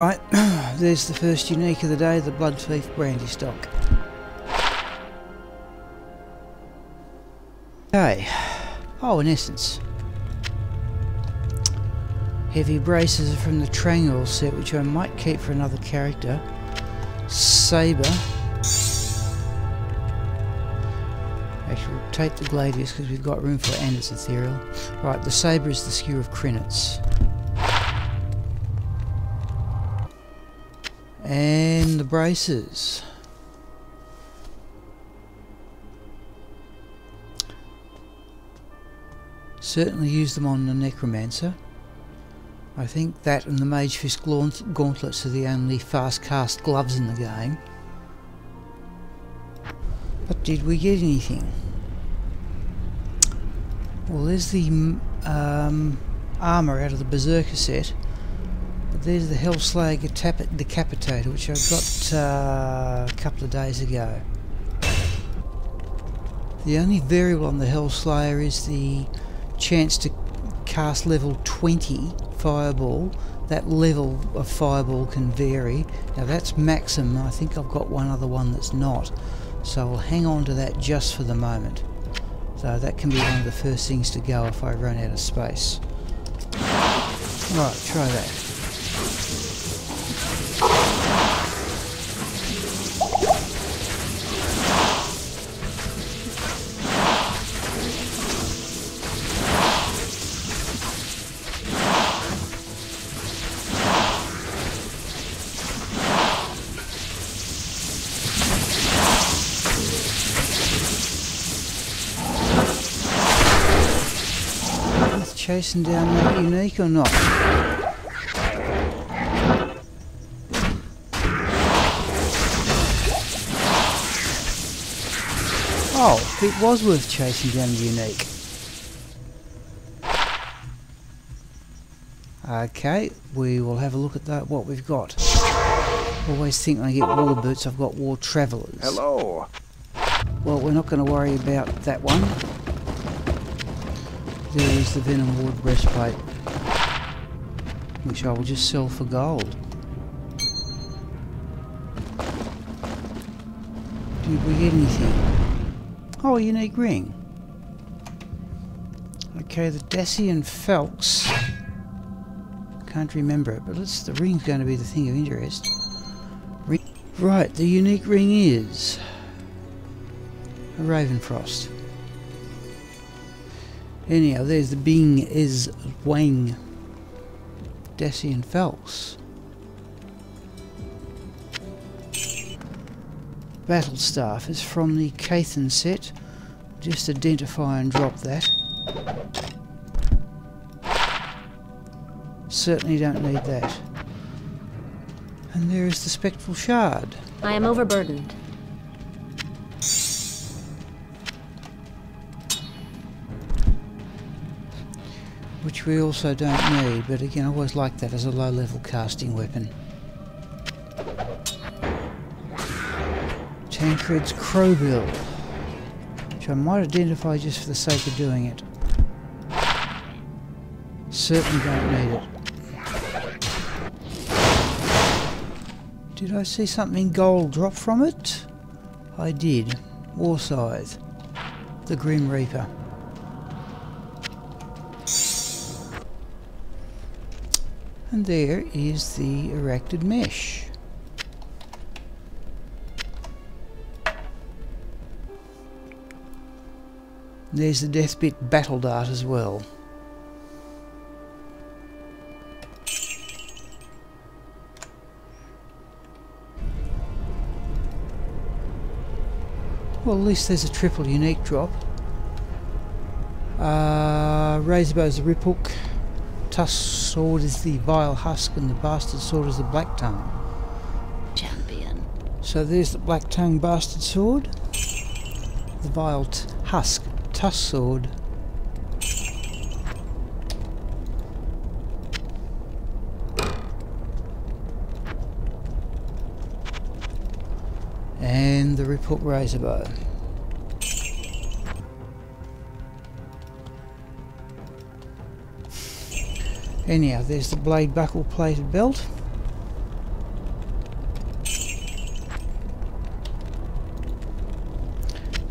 Right, there's the first unique of the day, the Blood Thief brandy stock. Okay, oh, in essence, heavy braces are from the Triangle set, which I might keep for another character. Sabre. Actually, we'll take the Gladius because we've got room for it and it's ethereal. Right, the Sabre is the Skewer of Crenets. And the braces. Certainly use them on the Necromancer. I think that and the Mage Fist gauntlets are the only fast cast gloves in the game. But did we get anything? Well, there's the armour out of the Berserker set. But there's the Hellslayer Decapitator, which I got a couple of days ago. The only variable on the Hellslayer is the chance to cast level 20 Fireball. That level of Fireball can vary. Now that's maximum. I think I've got one other one that's not. So I'll hang on to that just for the moment. So that can be one of the first things to go if I run out of space. Right, try that. Chasing down that unique or not? Oh, it was worth chasing down the unique. Okay, we will have a look at that. What we've got. Always think when I get war boots, I've got war travellers. Hello. Well, we're not going to worry about that one. There is the Venom Ward breastplate, which I will just sell for gold. Did we get anything? Oh, a unique ring. Okay, the Dacian Phelps. Can't remember it, but the ring's going to be the thing of interest. Right, the unique ring is a Ravenfrost. Anyhow, there's the Bing is Wang. Dacian Phelps. Battle Staff is from the Cathan set. Just identify and drop that. Certainly don't need that. And there is the Spectral Shard. I am overburdened. Which we also don't need, but again I always like that as a low level casting weapon. Tancred's Crowbill, which I might identify just for the sake of doing it. Certainly don't need it. Did I see something gold drop from it? I did. War Scythe. The Grim Reaper. And there is the Erected Mesh. There's the Deathbit Battle Dart as well. Well, at least there's a triple unique drop. Razorbow's the Riphook. Tusk Sword is the Vile Husk and the Bastard Sword is the Black Tongue. Champion. So there's the Black Tongue Bastard Sword, the Vile Husk Tusk Sword, and the Riphook Razorbow. Anyhow, there's the blade buckle plated belt.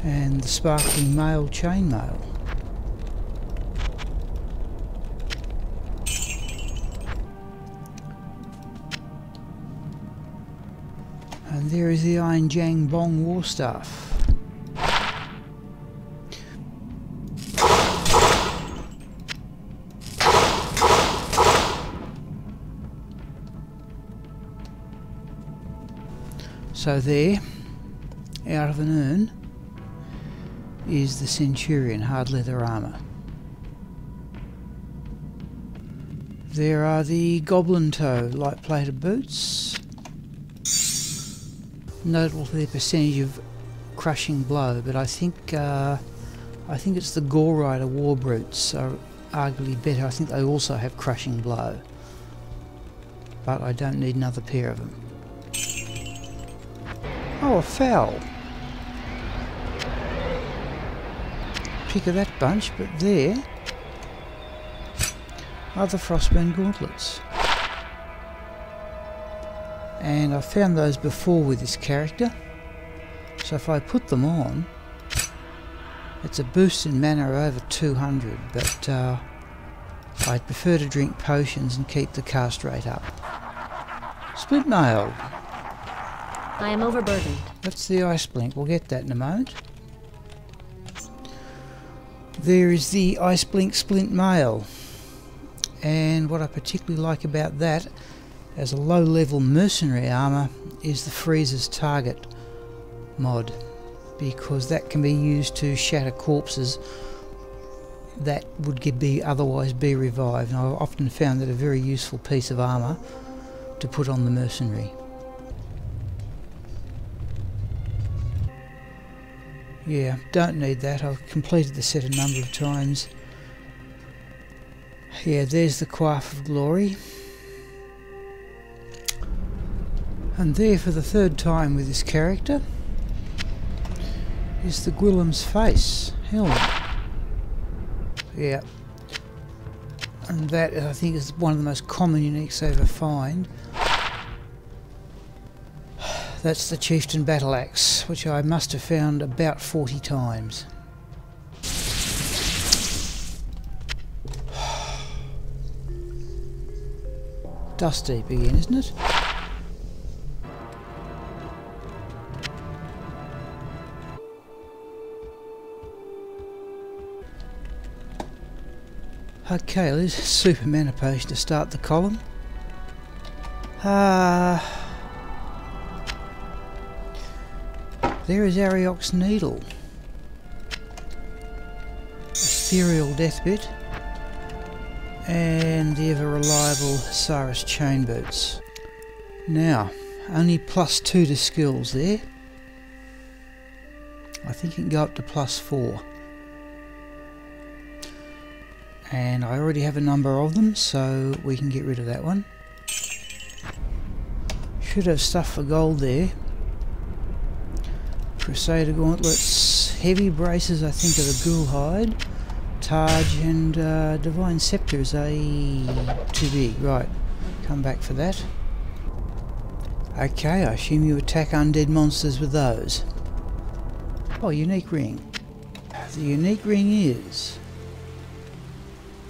And the sparkling mail chainmail. And there is the Iron Jang Bong War Staff. So there, out of an urn, is the Centurion hard leather armour. There are the Goblin Toe light plated boots, notable for their percentage of crushing blow, but I think it's the Gore Rider War Brutes are arguably better. I think they also have crushing blow, but I don't need another pair of them. Oh, a fowl. Pick of that bunch, but there are the Frostburn gauntlets. And I found those before with this character, so if I put them on, it's a boost in mana of over 200, but I'd prefer to drink potions and keep the cast rate up. Split mail. I am overburdened. That's the ice blink, we'll get that in a moment. There is the ice blink splint mail, and what I particularly like about that as a low level mercenary armour is the freezer's target mod, because that can be used to shatter corpses that would otherwise be revived, and I've often found that a very useful piece of armour to put on the mercenary. Yeah, don't need that. I've completed the set a number of times. Yeah, there's the Quaff of Glory. And there for the third time with this character is the Gwillim's Face helmet. Yeah. And that I think is one of the most common uniques I ever find. That's the Chieftain Battle Axe, which I must have found about 40 times. Dust deep again, isn't it? Okay, there's a super mana potion to start the column. There is Ariok's Needle, Ethereal Deathbit, and the ever reliable Saris Chain Boots. Now, only +2 to skills there. I think it can go up to +4. And I already have a number of them, so we can get rid of that one. Should have stuff for gold there. Crusader gauntlets, heavy braces I think of the Ghoul Hide, Taj, and Divine Scepter is too big. Right, come back for that. Okay, I assume you attack undead monsters with those. Oh, unique ring. The unique ring is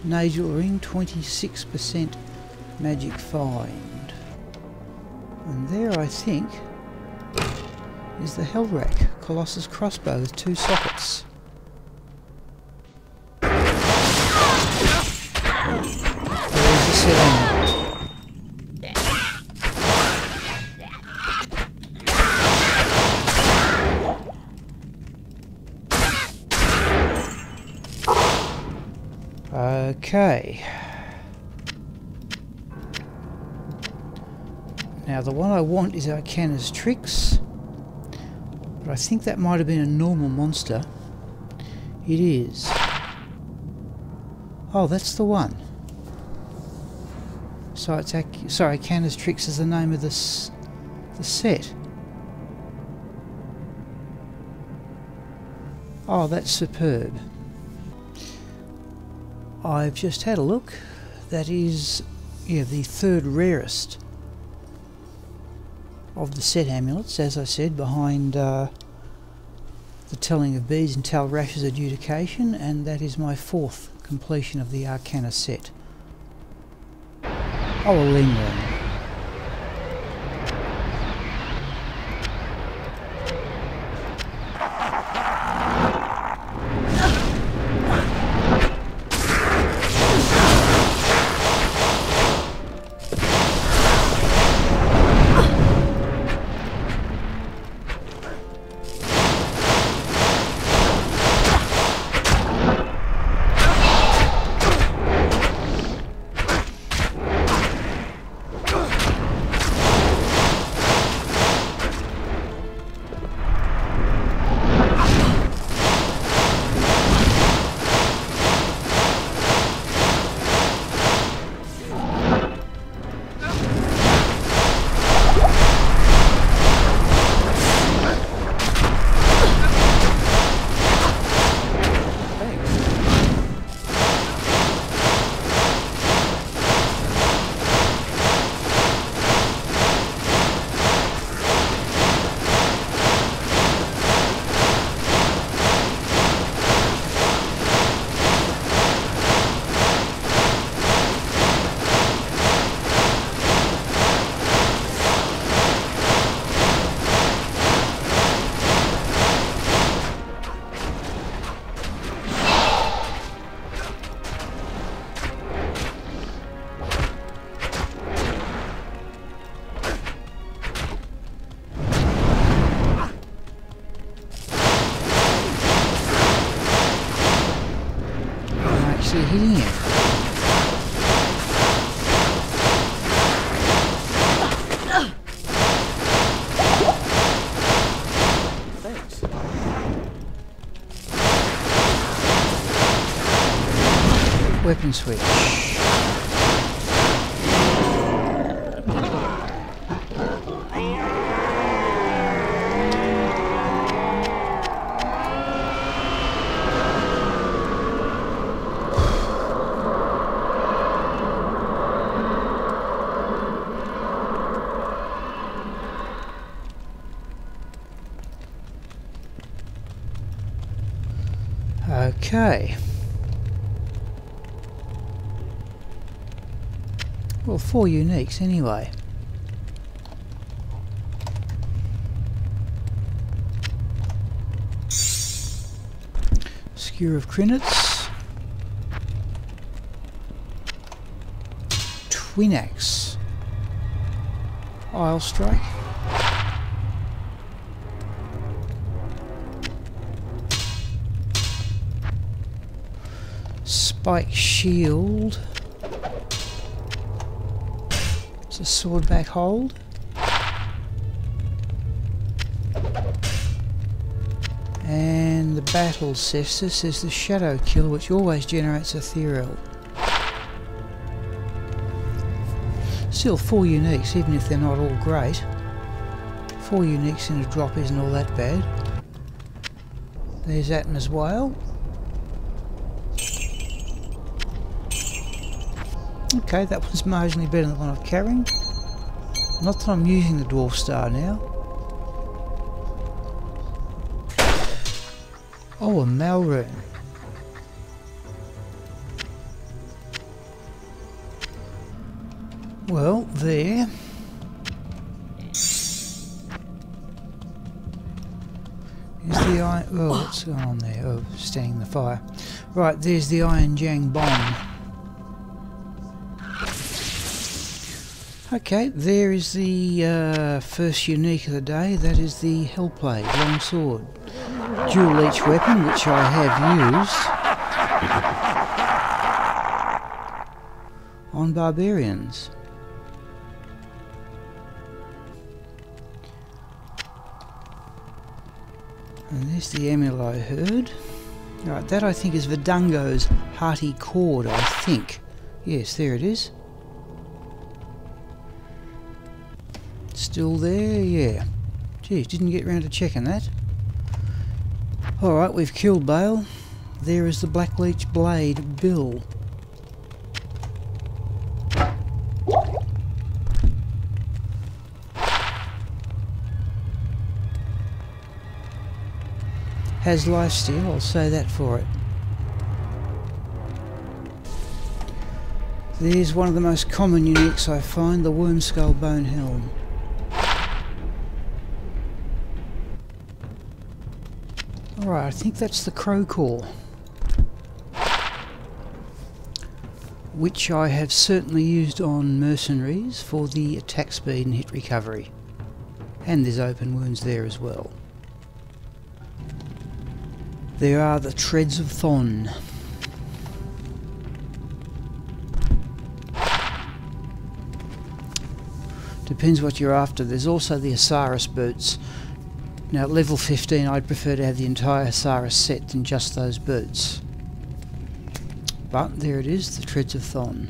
Nagel ring, 26% magic find. And there I think is the Hellrack Colossus crossbow with 2 sockets. There's the settlement. Okay. Now the one I want is Arcana's Tricks. But I think that might have been a normal monster. It is. Oh, that's the one. So it's sorry, Arcana's Tricks is the name of the set. Oh, that's superb. I've just had a look. That is, yeah, the 3rd rarest of the set amulets, as I said, behind the telling of beads and Tal Rash's adjudication, and that is my 4th completion of the Arcana set. Oh, a Ling Ring. Hitting it. Thanks. Weapon switch. Okay. Well, 4 uniques anyway. Skewer of Crinets. Twin Axe. Isle Strike. Spike Shield. It's a swordback hold. And the Battle Cestus is the Shadow Kill, which always generates ethereal. Still 4 uniques, even if they're not all great. 4 uniques in a drop isn't all that bad. There's Atma's Whale. Okay, that one's marginally better than the one I'm carrying. Not that I'm using the Dwarf Star now. Oh, a Malrune. Well, there. Is the iron... Oh, what's going on there? Oh, standing the fire. Right, there's the Iron Jang Bomb. Okay, there is the first unique of the day. That is the Hellblade Long Sword. Dual leech weapon, which I have used on barbarians. And there's the Emilo Herd. Right, that I think is Verdungo's Hearty Cord, I think. Yes, there it is. Still there? Yeah. Geez, didn't get round to checking that. Alright, we've killed Bale. There is the Black Leech Blade Bill. has lifesteal, I'll say that for it. There's one of the most common uniques I find, the Worm Skull Bone Helm. Alright, I think that's the Crow Core, which I have certainly used on mercenaries for the attack speed and hit recovery. And there's open wounds there as well. There are the Treads of Thon. Depends what you're after. There's also the Osiris boots. Now at level 15 I'd prefer to have the entire Osiris set than just those boots. But there it is, the Treads of Thon.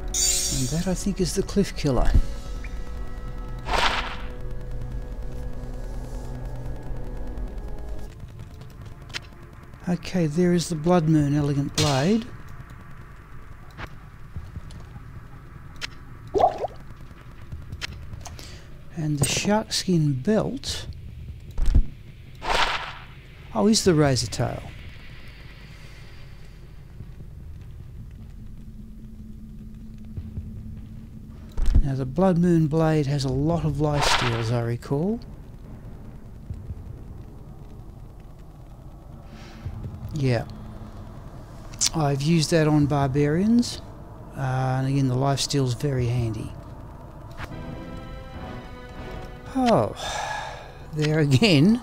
And that I think is the Cliff Killer. Okay, there is the Blood Moon Elegant Blade. And the Sharkskin Belt, oh, is the Razor Tail. Now the Blood Moon Blade has a lot of lifesteal, as I recall. Yeah, I've used that on barbarians, and again the lifesteal's very handy. Oh, there again.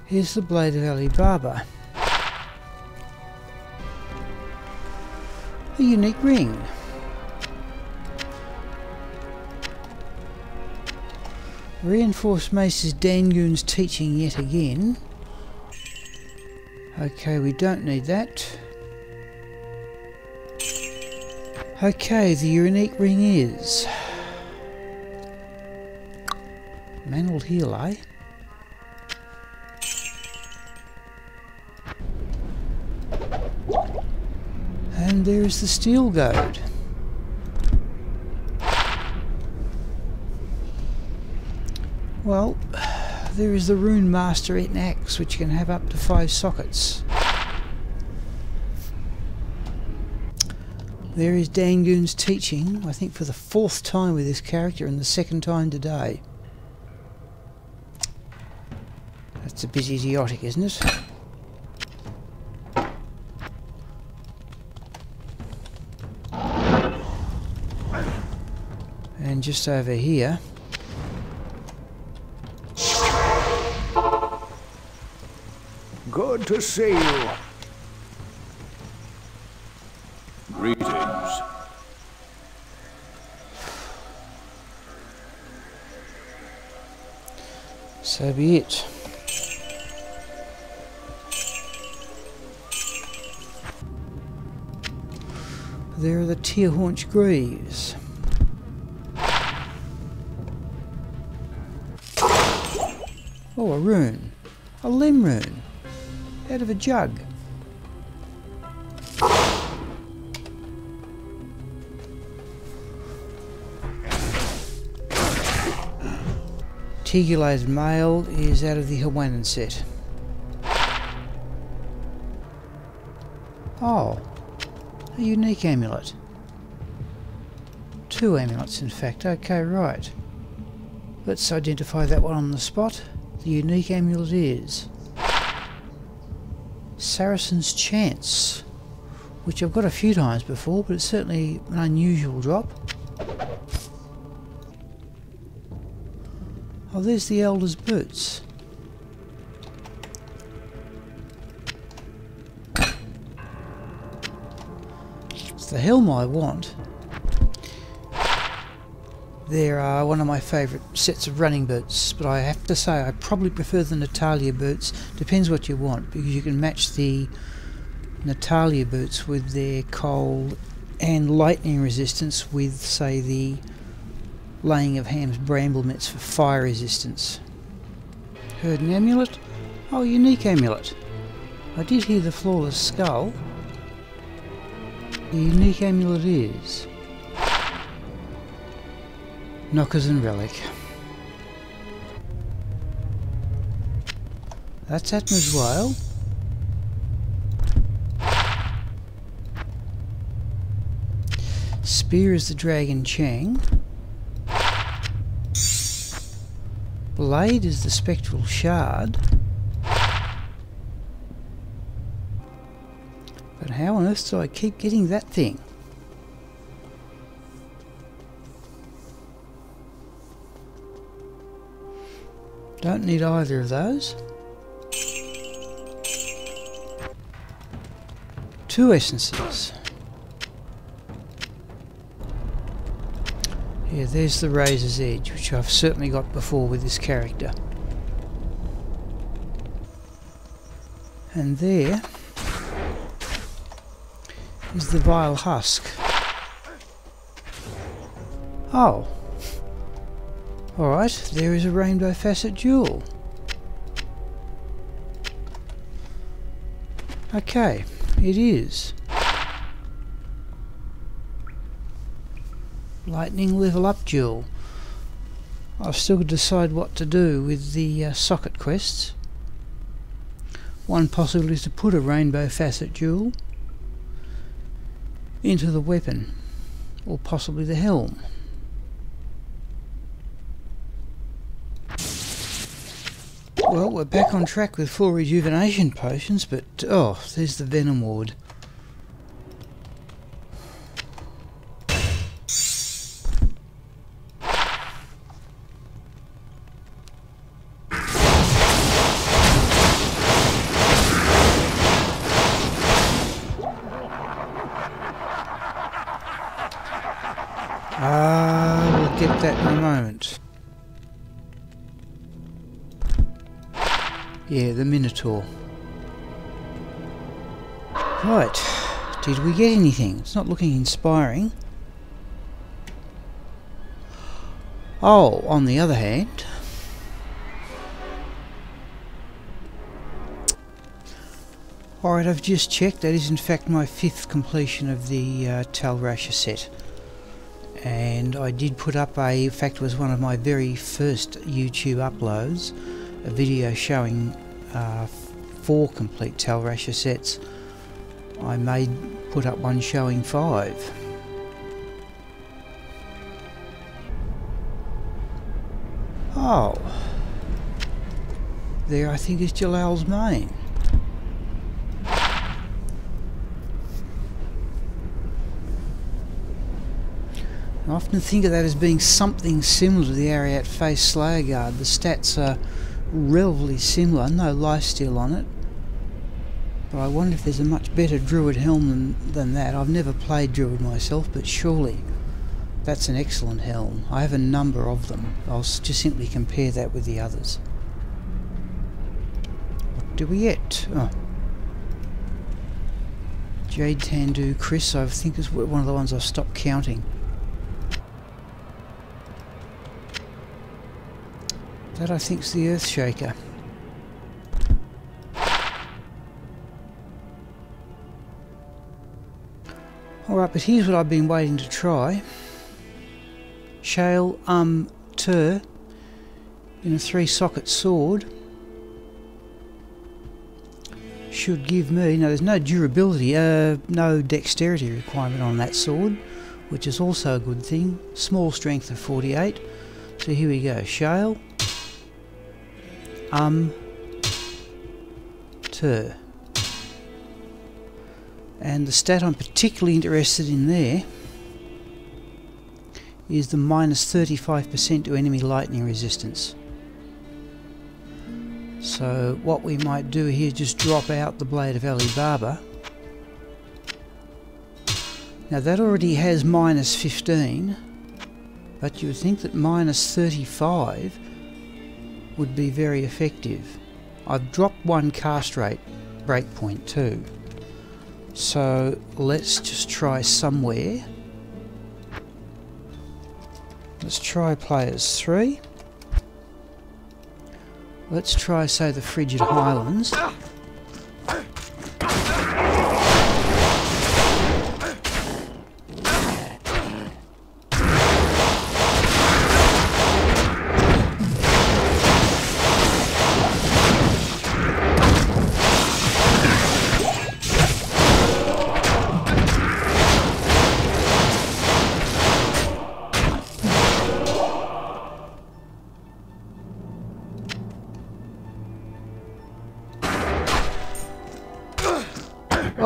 Here's the Blade of Ali Baba. A unique ring. Reinforced Mace is Dangoon's teaching yet again. Okay, we don't need that. Okay, the unique ring is Mantled Heel, eh? And there is the Steel Goad. Well, there is the Rune Master Eton Axe, which can have up to 5 sockets. There is Dangoon's teaching, I think for the 4th time with this character and the 2nd time today. That's a bit idiotic, isn't it? And just over here, good to see you. Greetings. so be it. There are the Tearhaunch Greaves. Oh, a rune. A limb rune. Out of a jug. Tigulated Mail is out of the Hawanan set. Oh, a unique amulet. 2 amulets in fact, okay, right. Let's identify that one on the spot. The unique amulet is Saracen's Chance, which I've got a few times before, but it's certainly an unusual drop. Oh, there's the Elder's Boots. It's the helm I want. They're one of my favourite sets of running boots, but I have to say I probably prefer the Natalia boots. Depends what you want, because you can match the Natalia boots with their cold and lightning resistance with, say, the Laying of Ham's bramble mitts for fire resistance. Heard an amulet? Oh, unique amulet. I did hear the Flawless Skull. The unique amulet is Knockers and Relic. That's Atma's whale. Spear is the Dragon Chang. Blade is the Spectral Shard. But how on earth do I keep getting that thing? Don't need either of those. 2 essences. Yeah, there's the Razor's Edge, which I've certainly got before with this character. And there is the Vile Husk. Oh. Alright, there is a Rainbow Facet Jewel. Okay, it is. Lightning Level Up Jewel. I've still got to decide what to do with the socket quests. One possibility is to put a Rainbow Facet Jewel into the weapon, or possibly the helm. Well, we're back on track with 4 rejuvenation potions, but oh, there's the Venom Ward. We'll get that in a moment. Yeah, the Minotaur. Right, did we get anything? It's not looking inspiring. Oh, on the other hand, alright, I've just checked, that is in fact my 5th completion of the Tal Rasha set. And I did put up in fact it was one of my very first YouTube uploads, a video showing 4 complete Tal Rasha sets. I may put up one showing 5. Oh, there I think is Jalal's mane. I often think of that as being something similar to the Ariat Face Slayer Guard. The stats are relatively similar, no lifesteal on it. But I wonder if there's a much better Druid helm than that. I've never played Druid myself, but surely that's an excellent helm. I have a number of them. I'll just simply compare that with the others. What do we get? Oh. Jade Tandu Chris, I think is one of the ones I've stopped counting. That I think's the Earthshaker. Alright, but here's what I've been waiting to try. Shale Tur in a 3-socket sword should give me, now there's no durability, no dexterity requirement on that sword, which is also a good thing. Small strength of 48. So here we go, Shale Tur. And the stat I'm particularly interested in there is the minus 35% to enemy lightning resistance. So what we might do here is just drop out the Blade of Ali Baba. Now that already has minus 15, but you would think that minus 35 would be very effective. I've dropped one cast rate breakpoint too. So let's just try somewhere. Let's try players 3. Let's try, say, the Frigid Highlands.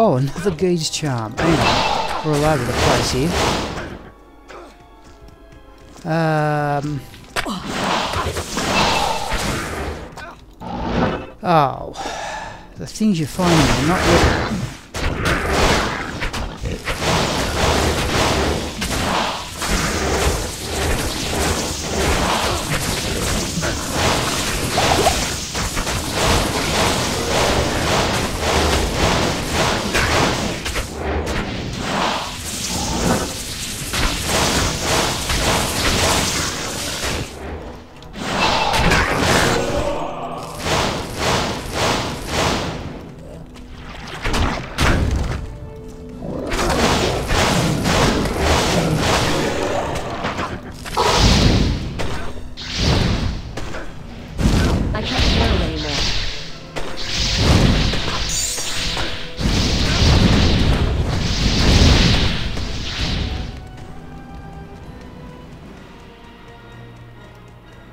Oh, another Geed's charm. Hang on. We're all over the place here. Oh. The things you find are not weapons.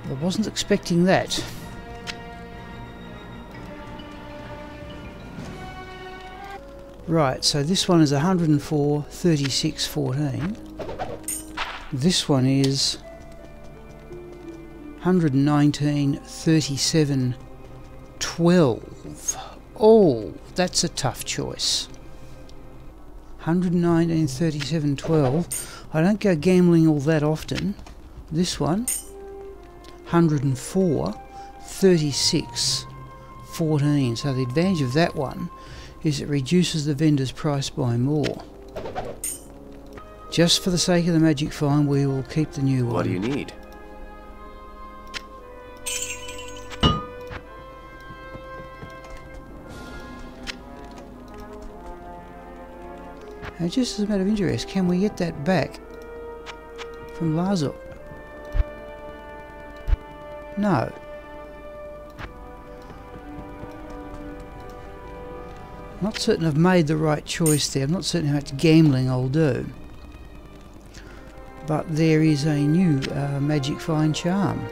I wasn't expecting that. Right, so this one is 104, 36, 14. This one is 119, 37, 12. Oh, that's a tough choice. 119, 37, 12. I don't go gambling all that often. This one, 104, 36, 14. So the advantage of that one is it reduces the vendor's price by more. Just for the sake of the magic find, we will keep the new one. What do you need? Now, just as a matter of interest, can we get that back from Lazuk? No. I'm not certain I've made the right choice there. I'm not certain how much gambling I'll do. But there is a new magic find charm.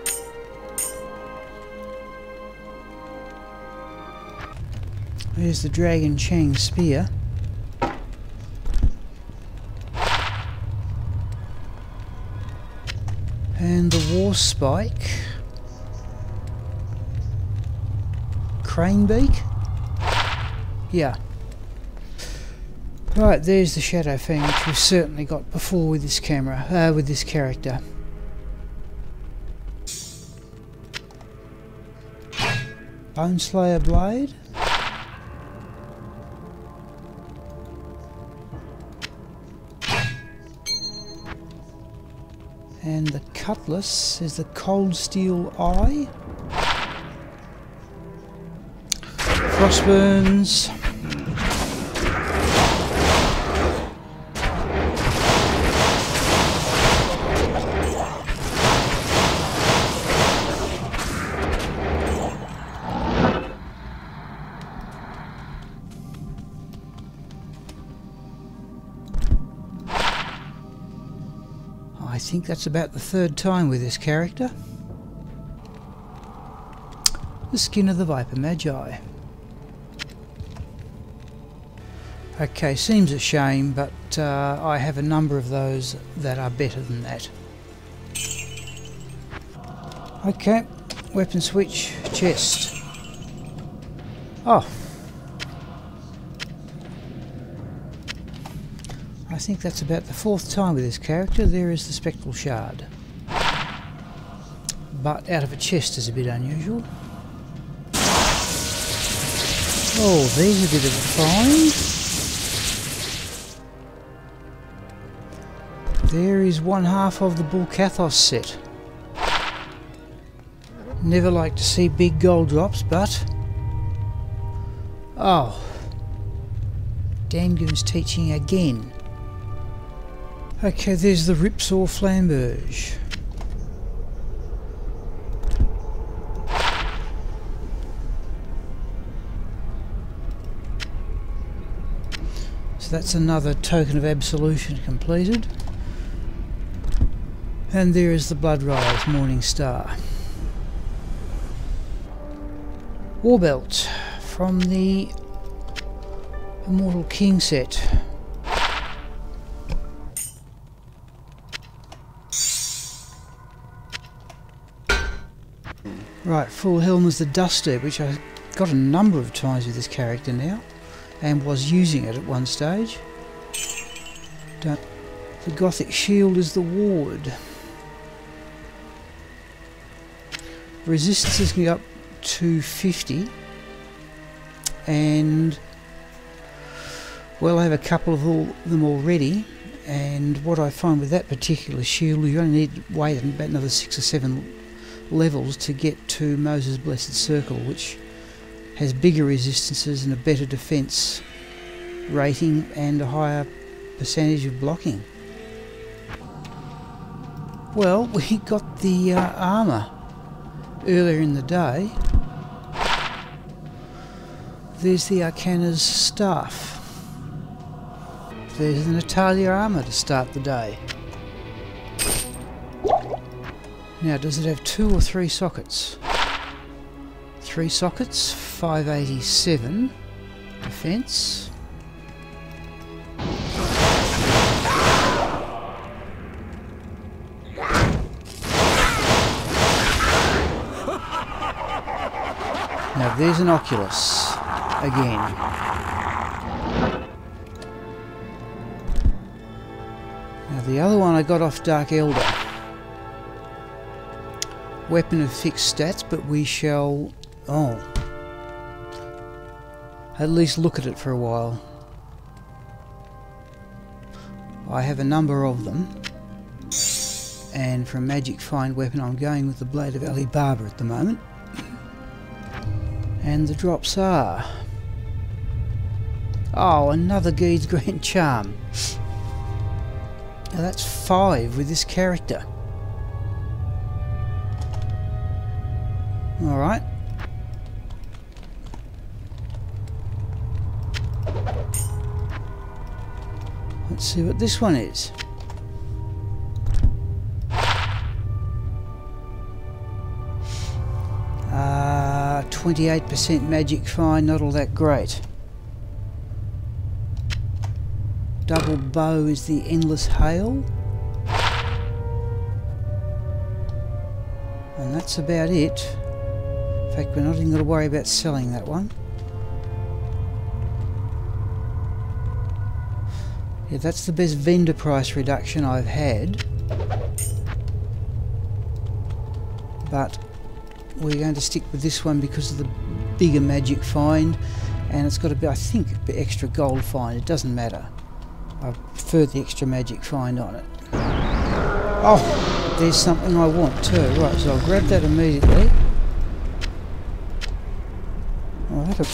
There's the Dragon Chang Spear. And the War Spike. Crane Beak? Yeah. Right, there's the Shadow Fang, which we've certainly got before with this camera, with this character. Bone Slayer Blade. And the Cutlass is the Cold Steel Eye. Crossbones. I think that's about the third time with this character. The Skin of the Viper Magi. Okay, seems a shame, but I have a number of those that are better than that. Okay, weapon switch, chest. Oh. I think that's about the fourth time with this character. There is the Spectral Shard. But out of a chest is a bit unusual. Oh, there's a bit of a find. There is one half of the Bull Kathos set. Never like to see big gold drops, but... Oh. Dangun's teaching again. Okay, there's the Ripsaw Flamberge. So that's another token of absolution completed. And there is the Bloodrise Morning Star. Warbelt from the Immortal King set. Right, full helm is the Duster, which I got a number of times with this character now, and was using it at one stage. The Gothic shield is the Ward. Resistance is going up to 50, and well, I have a couple of them already. And what I find with that particular shield, you only need to wait about another 6 or 7 levels to get to Moses' Blessed Circle, which has bigger resistances and a better defense rating and a higher percentage of blocking. Well, we got the armour earlier in the day. There's the Arcana's staff. There's the Natalia armour to start the day. Now, does it have 2 or 3 sockets? 3 sockets, 587 defense. Now there's an Oculus again. Now the other one I got off Dark Elder. Weapon of fixed stats, but we shall at least look at it for a while. I have a number of them, and for a magic find weapon I'm going with the Blade of Ali Baba at the moment. And the drops are... oh, another Geed's Grand Charm. Now that's 5 with this character. Alright. Let's see what this one is. 28% magic find, not all that great. Double bow is the Endless Hail. And that's about it. In fact, we're not even going to worry about selling that one. Yeah, that's the best vendor price reduction I've had. But we're going to stick with this one because of the bigger magic find, and it's got a bit, I think, a bit extra gold find. It doesn't matter. I prefer the extra magic find on it. Oh, there's something I want too. Right, so I'll grab that immediately. Oh, that'll...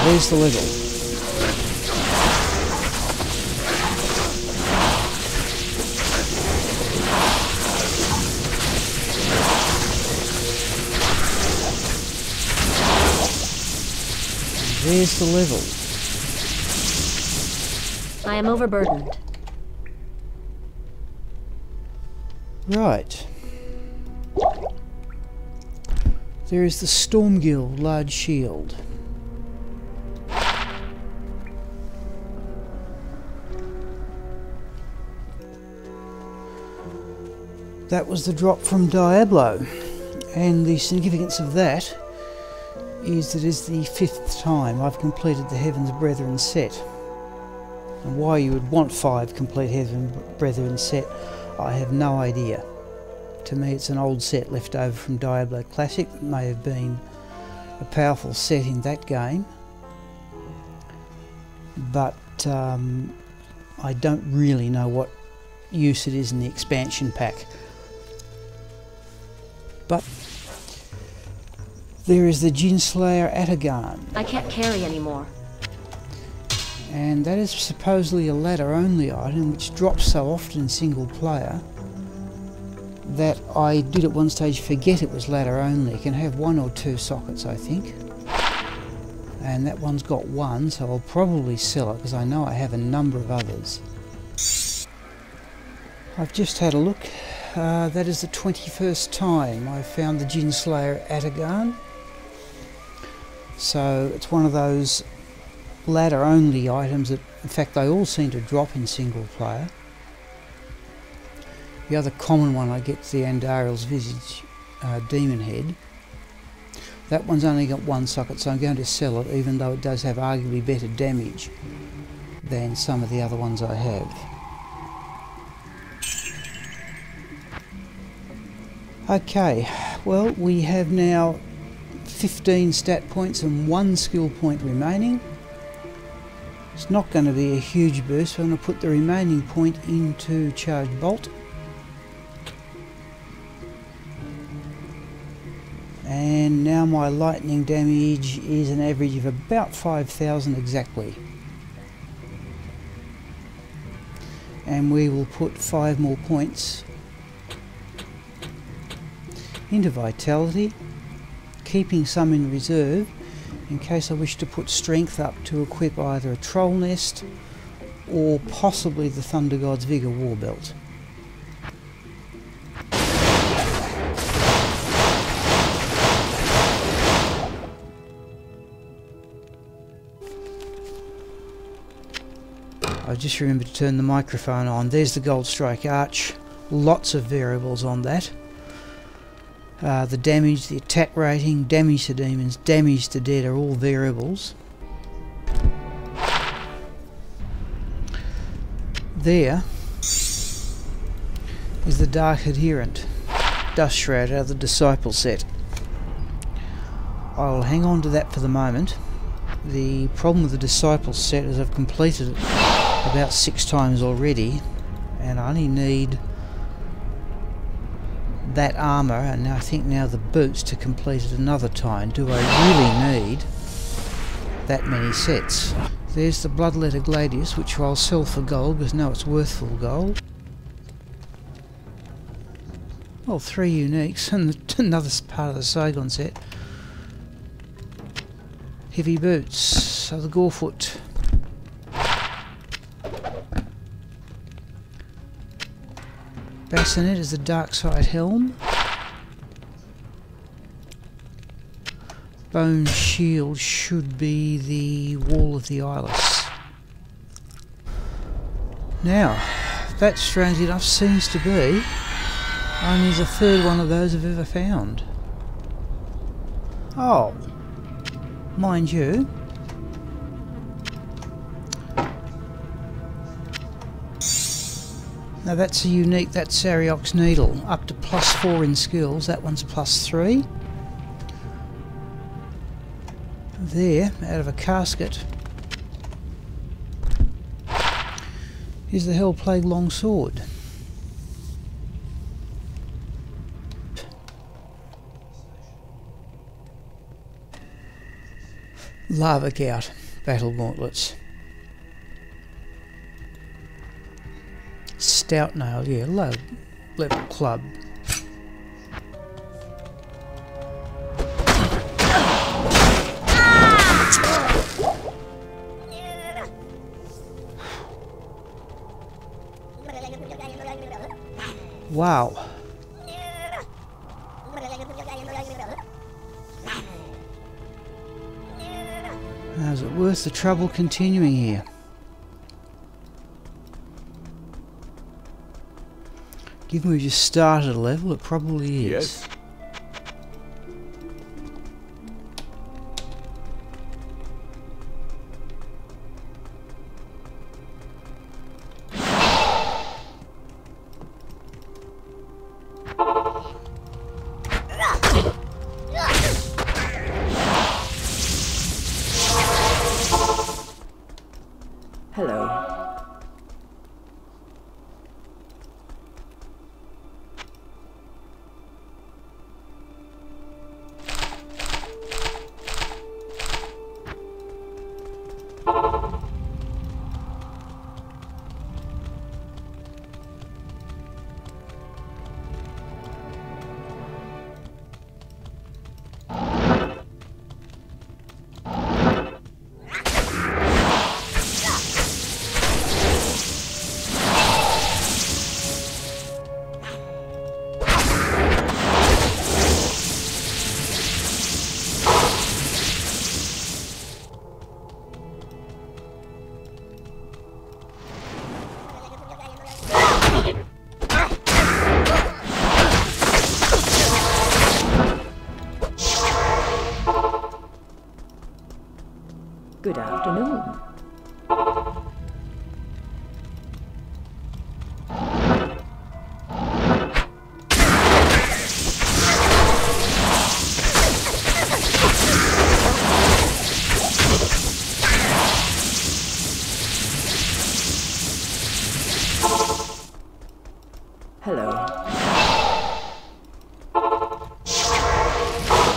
there's the level. There's the level. I am overburdened. Right. There is the Storm Guild large shield. That was the drop from Diablo, and the significance of that is that it's the 5th time I've completed the Heaven's Brethren set. And why you would want 5 complete Heaven's Brethren set, I have no idea. To me it's an old set left over from Diablo Classic that may have been a powerful set in that game, but I don't really know what use it is in the expansion pack. But there is the Jinslayer Atagan. I can't carry anymore. And that is supposedly a ladder only item which drops so often in single player that I did at one stage forget it was ladder only. It can have 1 or 2 sockets, I think. and that one's got 1, so I'll probably sell it because I know I have a number of others. I've just had a look. That is the 21st time I found the Djinn Slayer Atagan. So it's one of those ladder only items that, in fact, they all seem to drop in single player. The other common one I get is the Andariel's Visage Demon Head. That one's only got 1 socket, so I'm going to sell it, even though it does have arguably better damage than some of the other ones I have. Okay, well, we have now 15 stat points and 1 skill point remaining. It's not going to be a huge boost, so I'm going to put the remaining point into Charge Bolt. And now my lightning damage is an average of about 5,000 exactly. And we will put 5 more points into Vitality, keeping some in reserve in case I wish to put strength up to equip either a Troll Nest or possibly the Thunder God's Vigor War Belt. I just remembered to turn the microphone on. There's the Gold Strike Arch. Lots of variables on that. The damage, the attack rating, damage to demons, damage to dead are all variables. There is the Dark Adherent, Dust Shroud out of the Disciple set. I'll hang on to that for the moment. The problem with the Disciple set is I've completed it about 6 times already, and I only need that armour and I think now the boots to complete it another time. Do I really need that many sets? There's the Bloodletter Gladius, which I'll sell for gold because now it's worth full gold. Well, 3 uniques and another part of the Saigon set. Heavy boots, so the Gorefoot. Bassinet is the Darkside Helm. Bone Shield should be the Wall of the Eyeless. Now, that strangely enough seems to be only the 3rd one of those I've ever found. Oh, mind you, now that's a unique, that's Sariok's Needle, up to +4 in skills, that one's +3. There, out of a casket, is the Hellplague Longsword. Lava Gout, Battle Gauntlets. Stout Nail, yeah, low level club. Wow. Now, is it worth the trouble continuing here? Given we just started a level, it probably is. Yes. Hello. afternoon. Hello.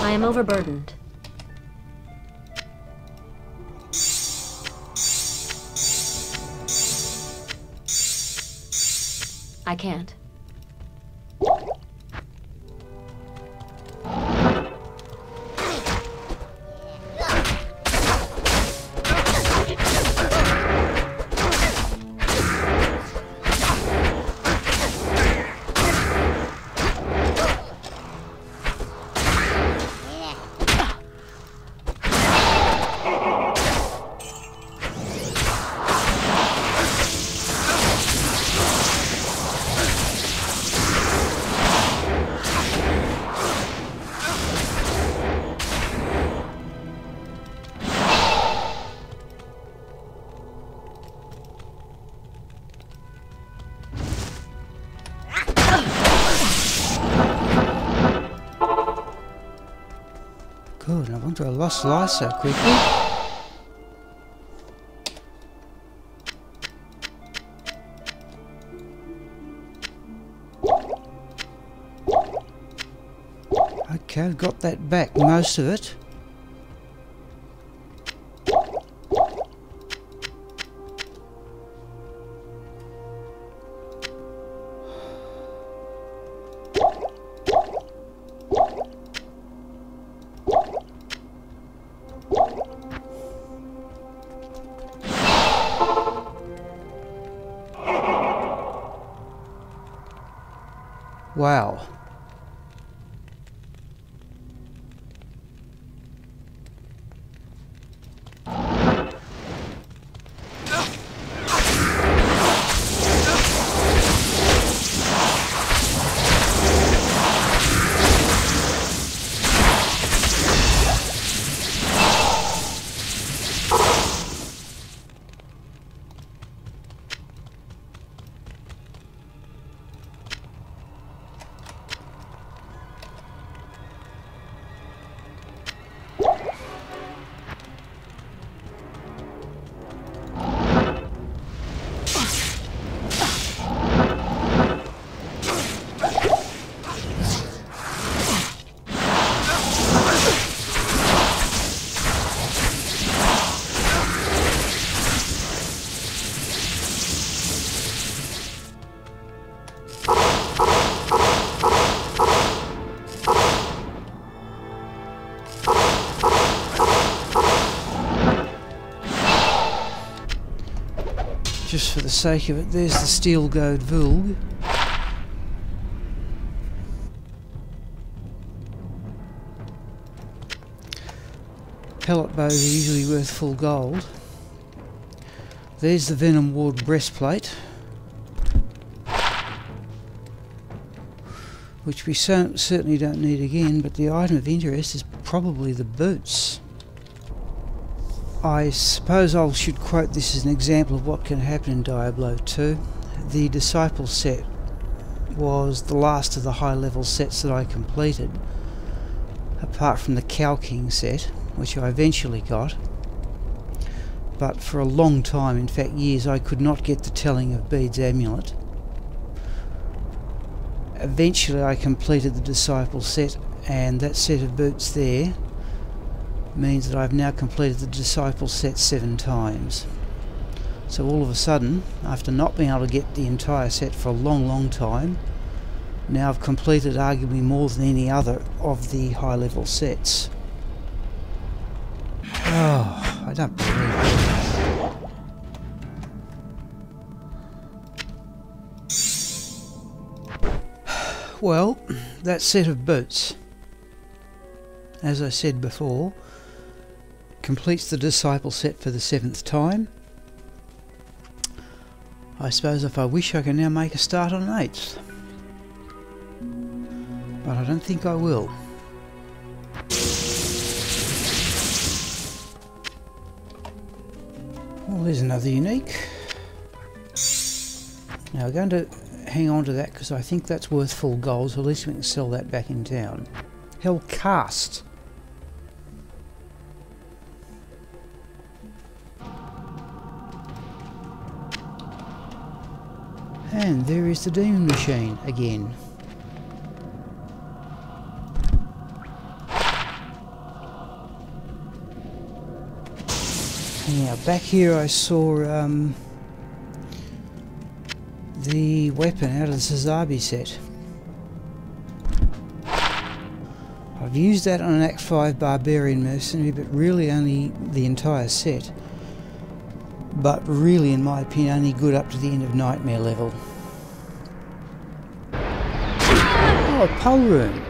I am overburdened. I can't. Good, I wonder I lost life so quickly. Okay, I've got that back, most of it. Wow. Just for the sake of it, there's the steel goad vulg. Pellet bows are usually worth full gold. There's the Venom Ward breastplate, which we certainly don't need again, but the item of interest is probably the boots. I suppose I should quote this as an example of what can happen in Diablo 2. The Disciple set was the last of the high level sets that I completed, apart from the Cow King set, which I eventually got. But for a long time, in fact years, I could not get the telling of Bede's amulet. Eventually I completed the Disciple set, and that set of boots there means that I've now completed the Disciple set 7 times. So all of a sudden, after not being able to get the entire set for a long time, now I've completed arguably more than any other of the high level sets. Oh, I don't believe it. Well, that set of boots, as I said before, completes the Disciple set for the 7th time. I suppose if I wish I can now make a start on an 8th. But I don't think I will. Well, there's another unique. Now we're going to hang on to that because I think that's worth full gold, so at least we can sell that back in town. Hell, cast. And there is the demon machine again. Now back here I saw the weapon out of the Sazabi set. I've used that on an Act 5 Barbarian Mercenary, but really only the entire set. But really, in my opinion, only good up to the end of Nightmare level. Oh, a pole room.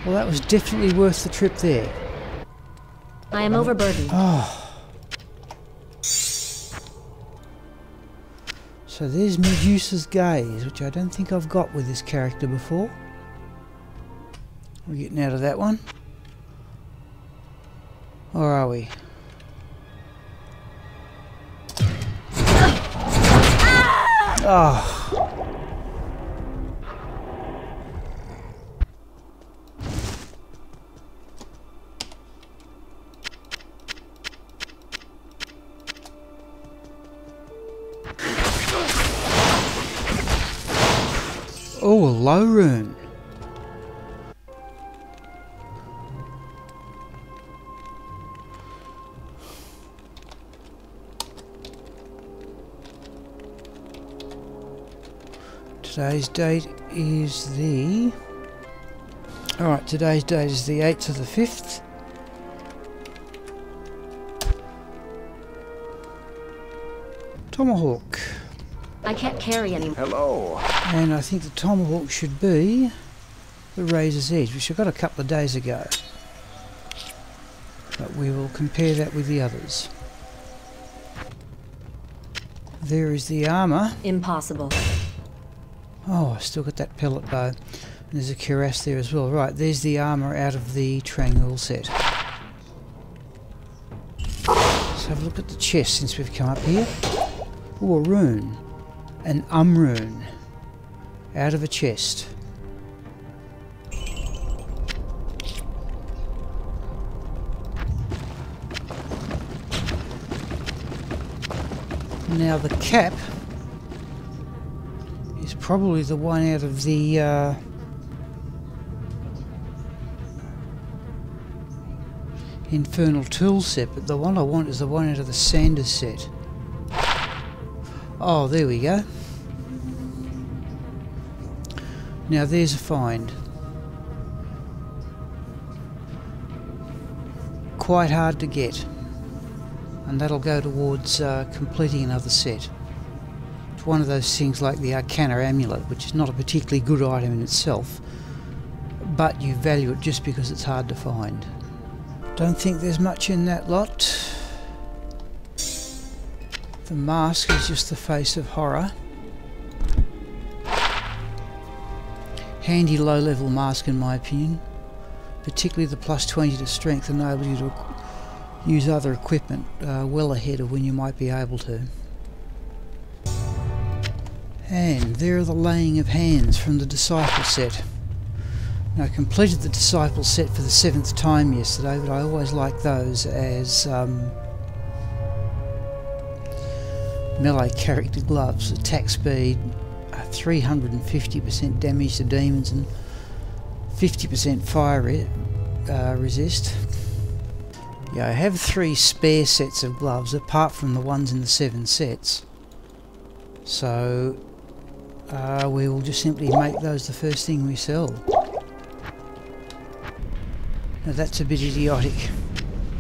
Well, that was definitely worth the trip there. I am overburdened. Oh. So there's Medusa's Gaze, which I don't think I've got with this character before. We're getting out of that one. Or are we? Oh. Oh, a low rune. Today's date is the... Alright, today's date is the 8th of the 5th. Tomahawk. I can't carry any. Hello. And I think the Tomahawk should be the Razor's Edge, which I got a couple of days ago. But we will compare that with the others. There is the armour. Impossible. Oh, I still got that pellet bow. And there's a cuirass there as well. Right, there's the armour out of the Trangul set. Let's have a look at the chest since we've come up here. Oh, a rune. An rune. Out of a chest. Now the cap is probably the one out of the Infernal Tools set, but the one I want is the one out of the Sanders set. Oh, there we go. Now there's a find. Quite hard to get. And that'll go towards completing another set. It's one of those things like the Arcana Amulet, which is not a particularly good item in itself, but you value it just because it's hard to find. Don't think there's much in that lot. The mask is just the face of horror. Handy low-level mask in my opinion, particularly the plus 20 to strength enables you to use other equipment well ahead of when you might be able to. And there are the laying of hands from the Disciple set. Now, I completed the Disciple set for the 7th time yesterday, but I always like those as melee character gloves. Attack speed, 350% damage to demons and 50% fire resist. Yeah, I have 3 spare sets of gloves apart from the ones in the 7 sets. So we will just simply make those the first thing we sell. Now that's a bit idiotic.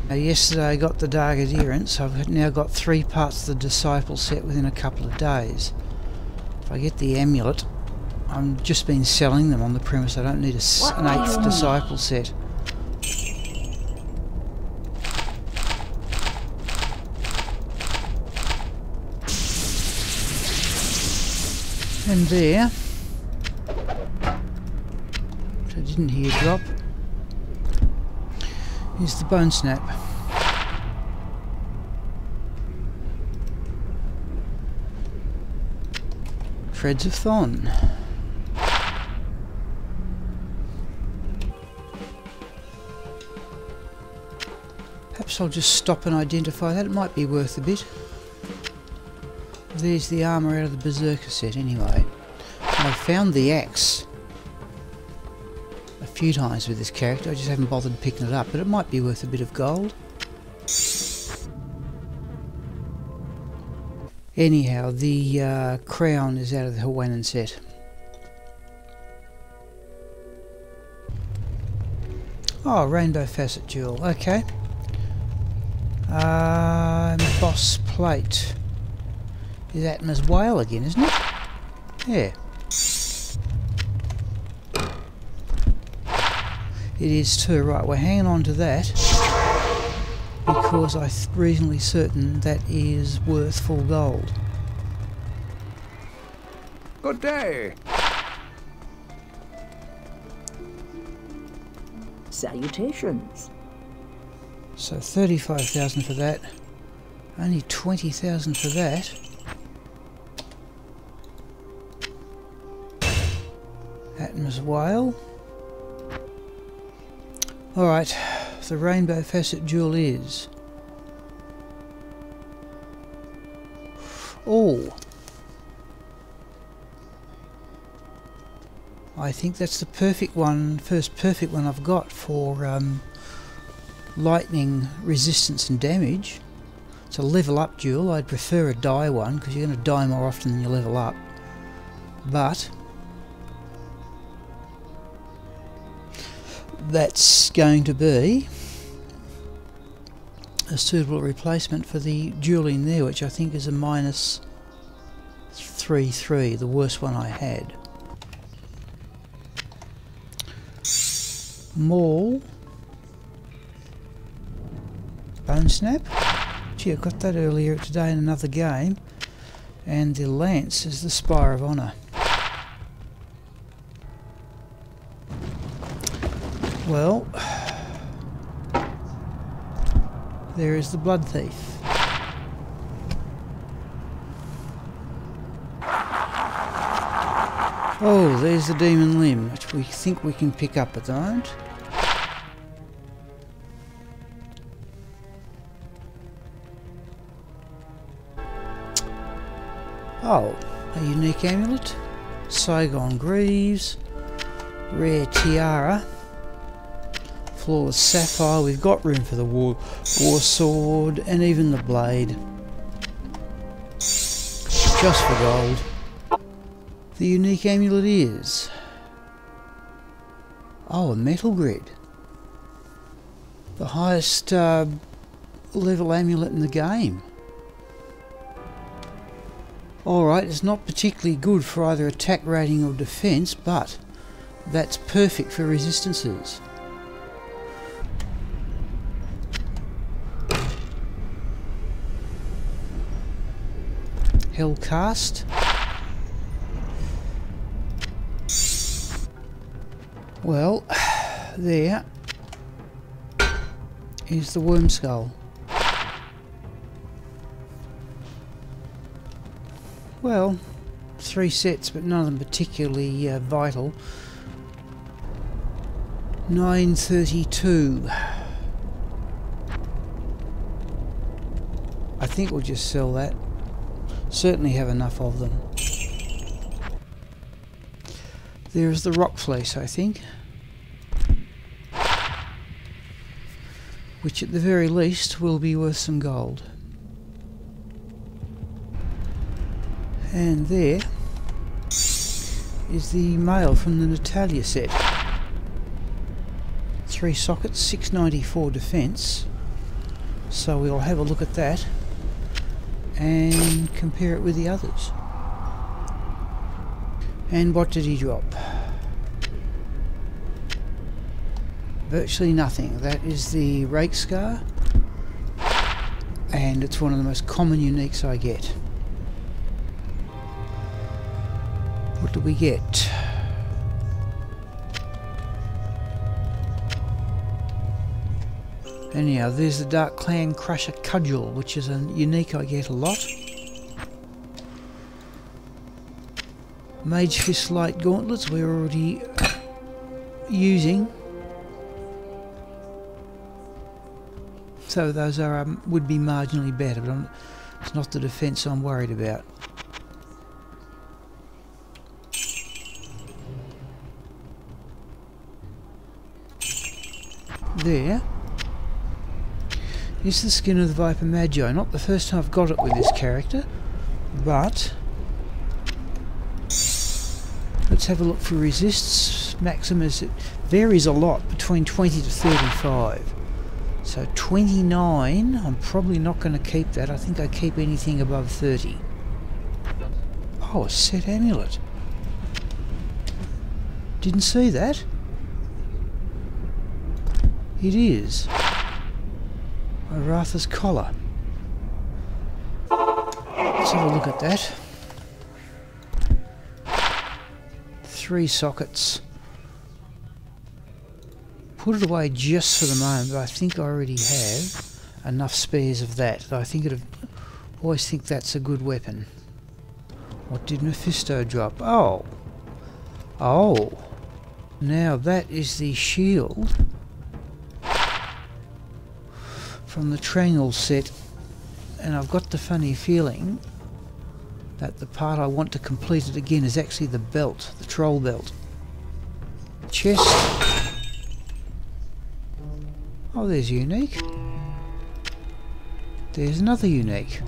Now, yesterday I got the Dark Adherence. I've now got 3 parts of the Disciple set within a couple of days. If I get the amulet, I've just been selling them on the premise I don't need an 8th Disciple set. And there, which I didn't hear drop, is the Bone Snap. Shreds of Thon. Perhaps I'll just stop and identify that. It might be worth a bit. There's the armour out of the Berserker set anyway. I found the axe a few times with this character. I just haven't bothered picking it up, but it might be worth a bit of gold. Anyhow, the crown is out of the Hawanan set. Oh, rainbow facet jewel. Okay. Boss plate. Is Atma's whale again, isn't it? Yeah. It is too. Right, we're hanging on to that because I'm reasonably certain that is worth full gold. Good day. Salutations. So 35,000 for that. Only 20,000 for that. Atma's whale. Alright, the rainbow facet jewel is... Oh! I think that's the perfect one, first perfect one I've got for lightning resistance and damage. It's a level up jewel. I'd prefer a die one because you're going to die more often than you level up. But that's going to be a suitable replacement for the jewel in there, which I think is a minus 3/3, the worst one I had. Maul. Bone snap. Gee, I got that earlier today in another game. And the lance is the Spire of Honour. Well, there is the Blood Thief. Oh, there's the Demon Limb, which we think we can pick up at the moment. Oh, a unique amulet. Saigon Greaves. Rare Tiara. Flawless Sapphire. We've got room for the War Sword and even the Blade. Just for gold. The unique amulet is... Oh, a metal grid. The highest level amulet in the game. Alright, it's not particularly good for either attack rating or defense, but that's perfect for resistances. Hellcast. Well, there is the Worm Skull. Well, 3 sets, but none of them particularly vital. 932. I think we'll just sell that. Certainly have enough of them. There's the Rock Fleece, I think. Which at the very least will be worth some gold. And there is the mail from the Natalia set. 3 sockets, 694 defense. So we'll have a look at that and compare it with the others. And what did he drop? Virtually nothing. That is the Rake Scar, and it's one of the most common uniques I get. What do we get? Anyhow, there's the Dark Clan Crusher Cudgel, which is a unique I get a lot. Mage Fist Light Gauntlets we're already using. So those are would be marginally better, but it's not the defence I'm worried about. There is the skin of the Viper Magi. Not the first time I've got it with this character, but let's have a look for resists. Maximus, it varies a lot, between 20 to 35. So 29, I'm probably not going to keep that. I think I keep anything above 30. Oh, a set amulet. Didn't see that. It is Aratha's collar. Let's have a look at that. 3 sockets. Put it away just for the moment, but I think I already have enough spares of that. I think always think that's a good weapon. What did Mephisto drop? Oh! Oh! Now that is the shield from the Triangle set, and I've got the funny feeling that the part I want to complete it again is actually the belt, the troll belt. Chest. Oh, there's unique. There's another unique.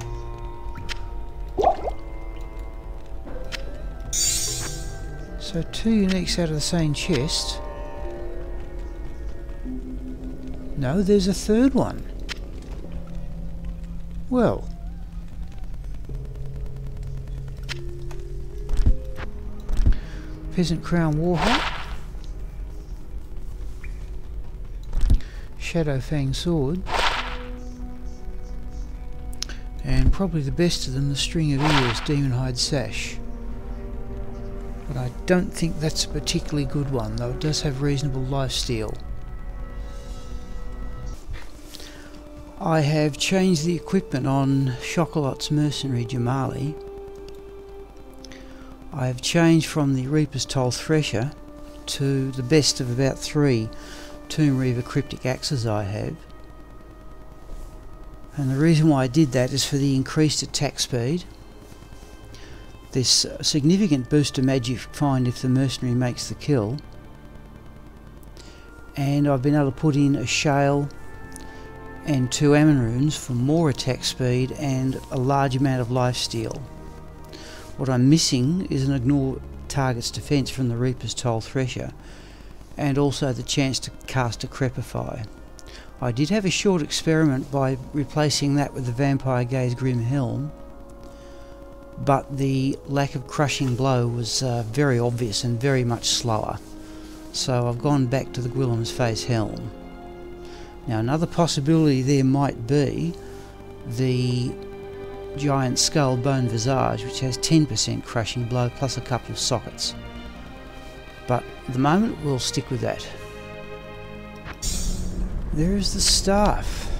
So 2 uniques out of the same chest. No, there's a third one. Well, Peasant Crown Warhat, Shadow Fang Sword, and probably the best of them, the String of Ears Demon Hide Sash. But I don't think that's a particularly good one, though it does have reasonable lifesteal. I have changed the equipment on Shockalot's Mercenary Jamali. I have changed from the Reaper's Toll Thresher to the best of about 3 Tomb Reaver Cryptic Axes I have. And the reason why I did that is for the increased attack speed. This significant boost to magic find if the mercenary makes the kill. And I've been able to put in a shale and 2 Ammon runes for more attack speed and a large amount of lifesteal. What I'm missing is an ignore target's defense from the Reaper's Toll Thresher, and also the chance to cast a Crepify. I did have a short experiment by replacing that with the Vampire Gaze Grim Helm, but the lack of crushing blow was very obvious and very much slower, so I've gone back to the Gwillim's Face Helm. Now another possibility there might be the Giant Skull Bone Visage, which has 10% crushing blow plus a couple of sockets. But at the moment we'll stick with that. There is the staff.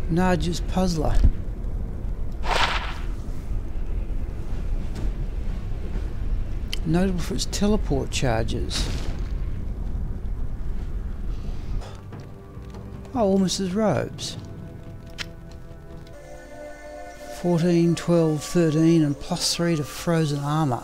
Narja's Puzzler. Notable for its teleport charges. Oh, almost as robes. 14, 12, 13 and +3 to frozen armour.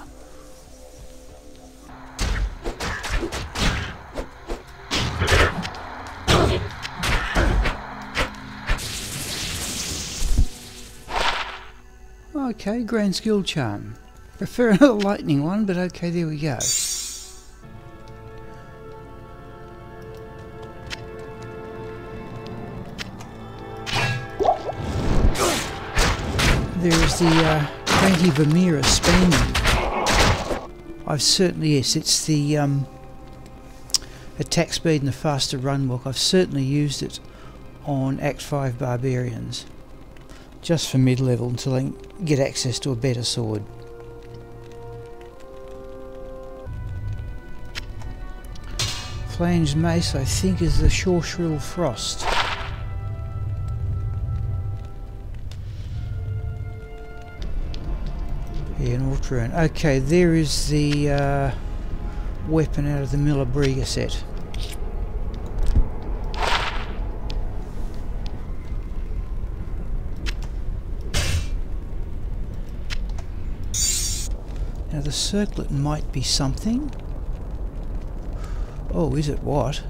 Okay, Grand Skill Charm. Prefer another lightning one, but okay, there we go. There's the Anti-Vamira Spam. I've certainly, yes, it's the attack speed and the faster run walk. I've certainly used it on Act 5 Barbarians. Just for mid-level until I get access to a better sword. Flanged Mace, I think, is the Shore Shrill Frost. Yeah, an Ultraroon. Okay, there is the weapon out of the Millabriga set. Now the circlet might be something. Oh, is it what?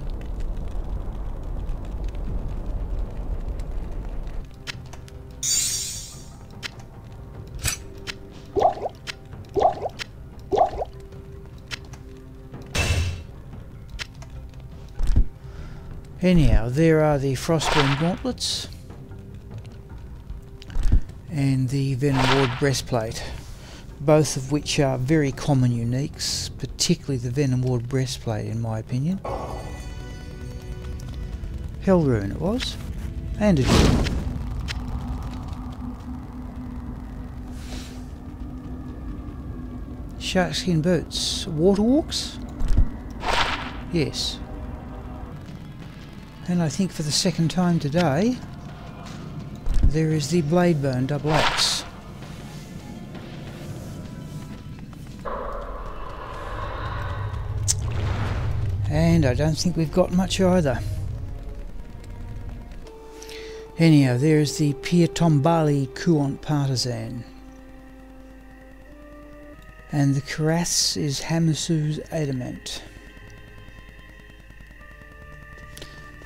Anyhow, there are the Frostburn gauntlets and the Venom Ward breastplate, both of which are very common uniques, particularly the Venom Ward breastplate in my opinion. Hellrune it was, and it is. Sharkskin boots, Waterwalks? Yes. And I think for the second time today, there is the Bladebone double axe. And I don't think we've got much either. Anyhow, there's the Pietombali Kuont Partisan. And the Cuirass is Hamasu's Adamant.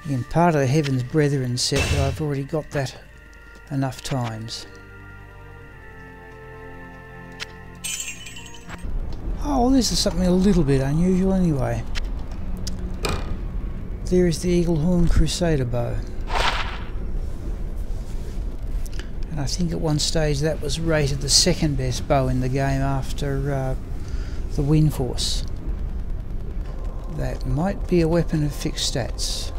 Again, part of the Heaven's Brethren set, but I've already got that enough times. Oh, this is something a little bit unusual anyway. There is the Eagle Horn Crusader bow. And I think at one stage that was rated the second best bow in the game after the Wind Force. That might be a weapon of fixed stats.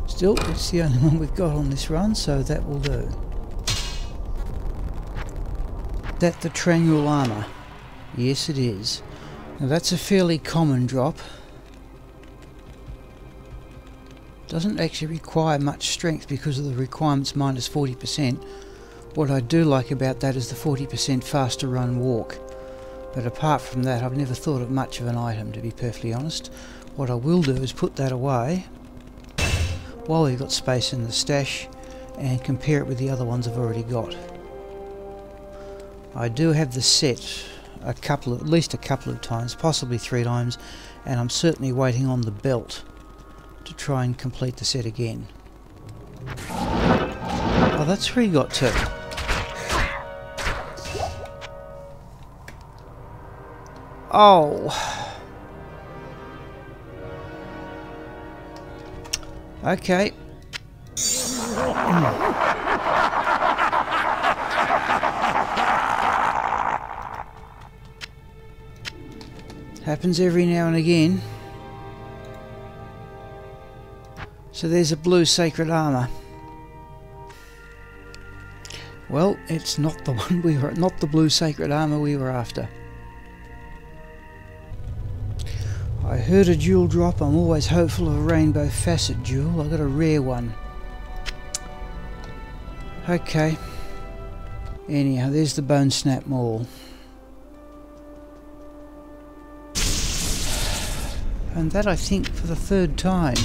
Still, it's the only one we've got on this run, so that will do. That the Trangul armour? Yes, it is. Now that's a fairly common drop. Doesn't actually require much strength because of the requirements minus 40%. What I do like about that is the 40% faster run walk. But apart from that, I've never thought of much of an item, to be perfectly honest. What I will do is put that away while we've got space in the stash and compare it with the other ones I've already got. I do have the set at least a couple of times, possibly 3 times, and I'm certainly waiting on the belt to try and complete the set again. Oh, that's where he got to. Oh. Okay. Happens every now and again. So there's a blue sacred armor. Well, it's not the one not the blue sacred armor we were after. I heard a jewel drop. I'm always hopeful of a rainbow facet jewel. I got a rare one. Okay. Anyhow, there's the Bone Snap Maul. And that, I think, for the 3rd time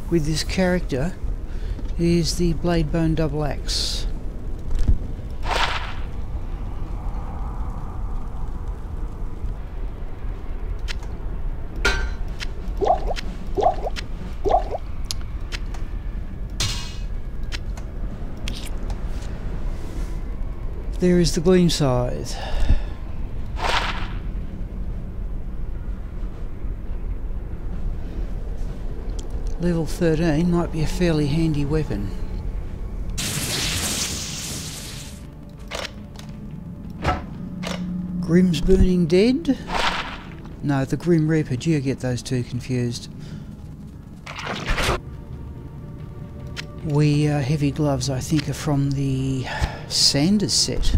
with this character is the Bladebone double axe. There is the Gleam Scythe. Level 13 might be a fairly handy weapon. Grim's Burning Dead? No, the Grim Reaper. Gee, I get those two confused. Heavy gloves, I think, are from the Sanders set.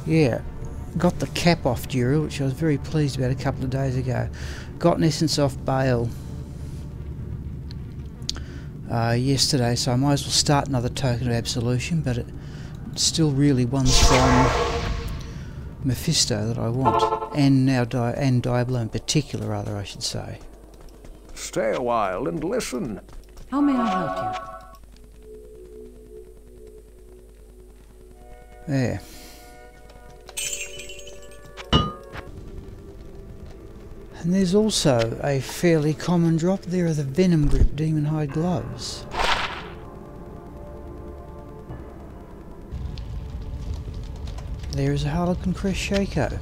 Yeah, got the cap off Dura, which I was very pleased about a couple of days ago. Got an essence off Bale yesterday, so I might as well start another token of absolution, but it It's still really ones from Mephisto that I want, and now Diablo in particular, rather, I should say. Stay a while and listen. How may I help you? There. And there's also a fairly common drop. There are the Venom Grip Demon Hide gloves. There is a Harlequin Crest Shaco.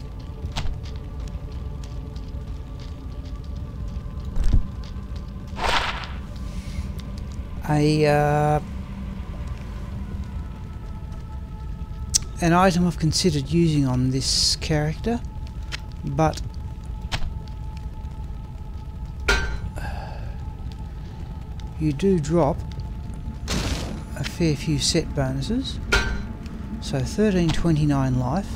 An item I've considered using on this character, but you do drop a fair few set bonuses. So 1329 life.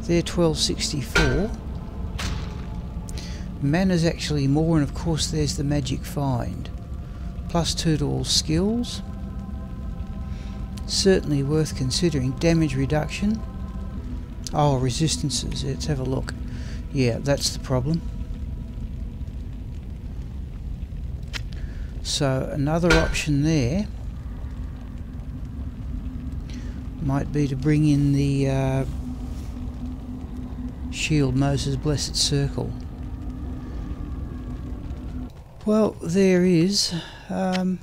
They're 1264. Mana's actually more, and of course there's the magic find. +2 to all skills. Certainly worth considering. Damage reduction. Oh, resistances. Let's have a look. Yeah, that's the problem. So another option there might be to bring in the Shield Moses Blessed Circle. Well, there is the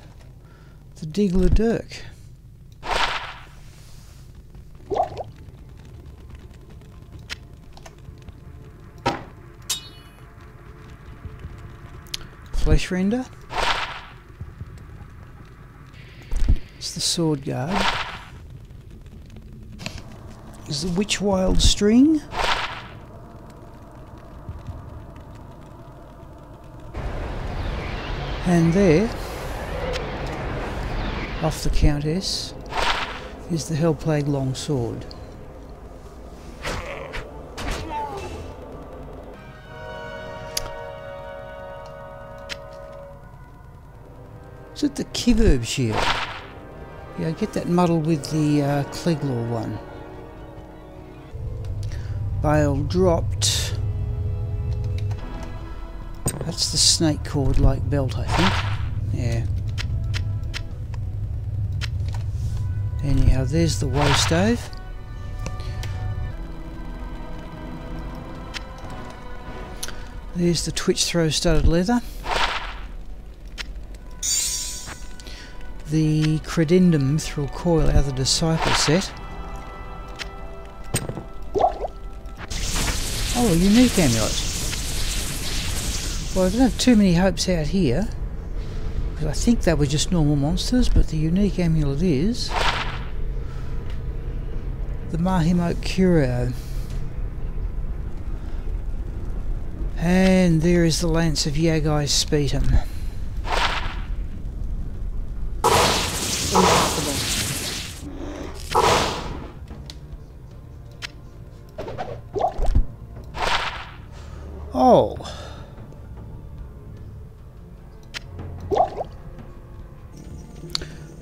Diggler Dirk. Flesh Render. It's the Sword Guard. There's the Witch Wild String. And there, off the Countess, is the Hellplague Longsword. Is it the Kiverb Shield? Yeah, I get that muddled with the Cleglaw one. Bale dropped. That's the snake cord like belt, I think. Yeah. Anyhow, there's the woe stave. There's the twitch throw studded leather. The Credendum Mithril Coil out of the Disciple set. Oh, a unique amulet. Well, I don't have too many hopes out here, because I think they were just normal monsters, but the unique amulet is the Mahimote Curio. And there is the Lance of Yagai Spetum. Impossible. Oh.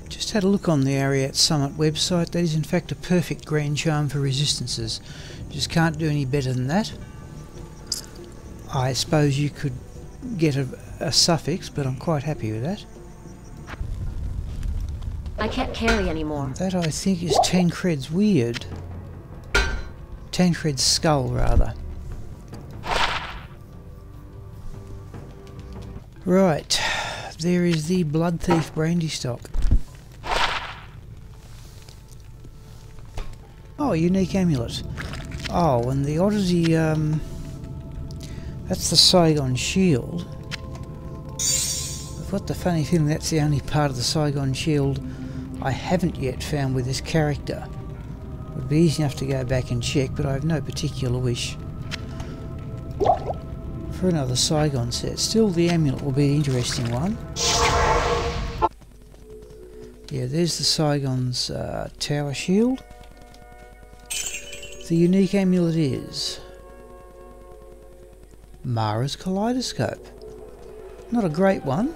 Just had a look on the Ariat Summit website. That is in fact a perfect grand charm for resistances. Just can't do any better than that. I suppose you could get a suffix, but I'm quite happy with that. I can't carry anymore. That I think is Tancred's weird. Tancred's skull, rather. Right, there is the Blood Thief Brandy Stock. Oh, unique amulet. Oh, and the oddity, that's the Saigon Shield. I've got the funny feeling that's the only part of the Saigon Shield I haven't yet found with this character. It would be easy enough to go back and check, but I have no particular wish for another Saigon set. Still, the amulet will be the interesting one. Yeah, there's the Saigon's Tower Shield. The unique amulet is Mara's Kaleidoscope. Not a great one.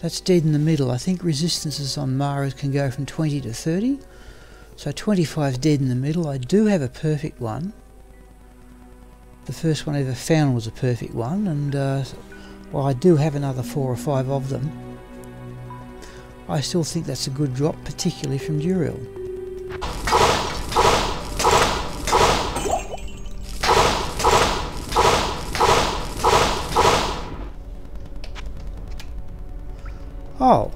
That's dead in the middle. I think resistances on Maras can go from 20 to 30. So 25 is dead in the middle. I do have a perfect one. The first one I ever found was a perfect one, and well, I do have another 4 or 5 of them. I still think that's a good drop, particularly from Duril. Oh.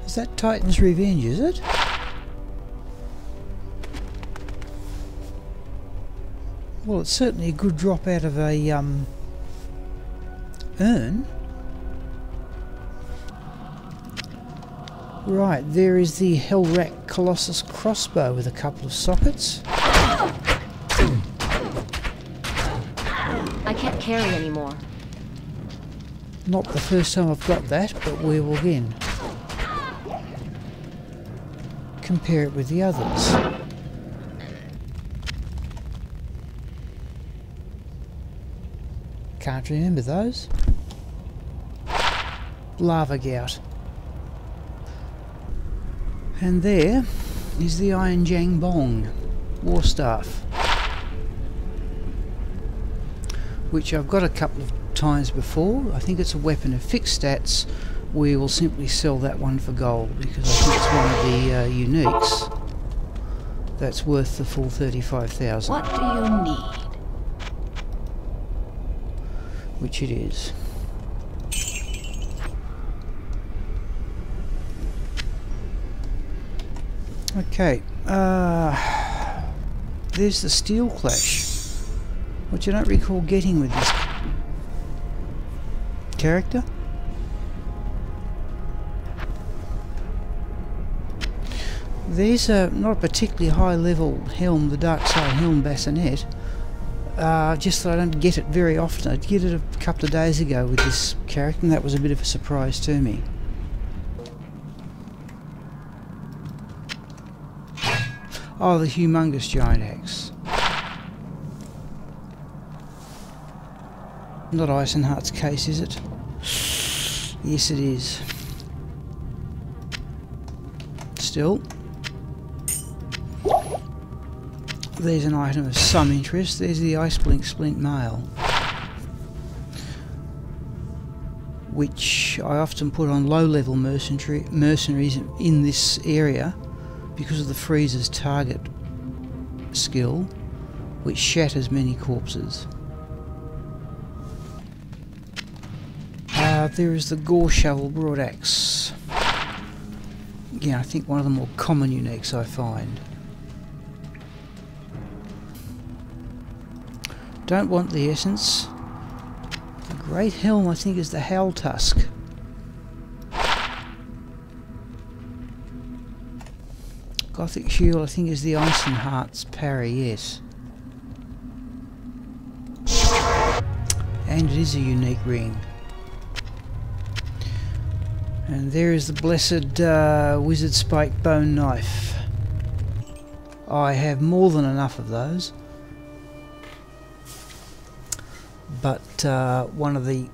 Is that Titan's Revenge, is it? Well, it's certainly a good drop out of a urn. Right, there is the Hellrack Colossus crossbow with a couple of sockets. I can't carry anymore. Not the first time I've got that, but we will again compare it with the others. Can't remember those. Lava Gout. And there is the Iron Jang Bong War Staff, which I've got a couple of times before. I think it's a weapon of fixed stats. We will simply sell that one for gold because I think it's one of the uniques that's worth the full 35,000. What do you need? Which it is. Okay, there's the Steel Clash, which I don't recall getting with this character. There's not a particularly high level helm, the Dark Side Helm Bassinet. Just that I don't get it very often. I did get it a couple of days ago with this character, and that was a bit of a surprise to me. Oh, the humongous giant axe. Not Eisenhardt's case, is it? Yes, it is. Still, there's an item of some interest. There's the Iceblink Splint Mail, which I often put on low-level mercenaries in this area because of the freezer's target skill, which shatters many corpses. There is the Gore Shovel Broadaxe. Yeah, I think one of the more common uniques I find. Don't want the essence. The great helm, I think, is the Howl Tusk. Gothic shield, I think, is the Eisenhardt's parry, yes. And it is a unique ring. And there is the blessed Wizard Spike Bone Knife. I have more than enough of those. But one of the,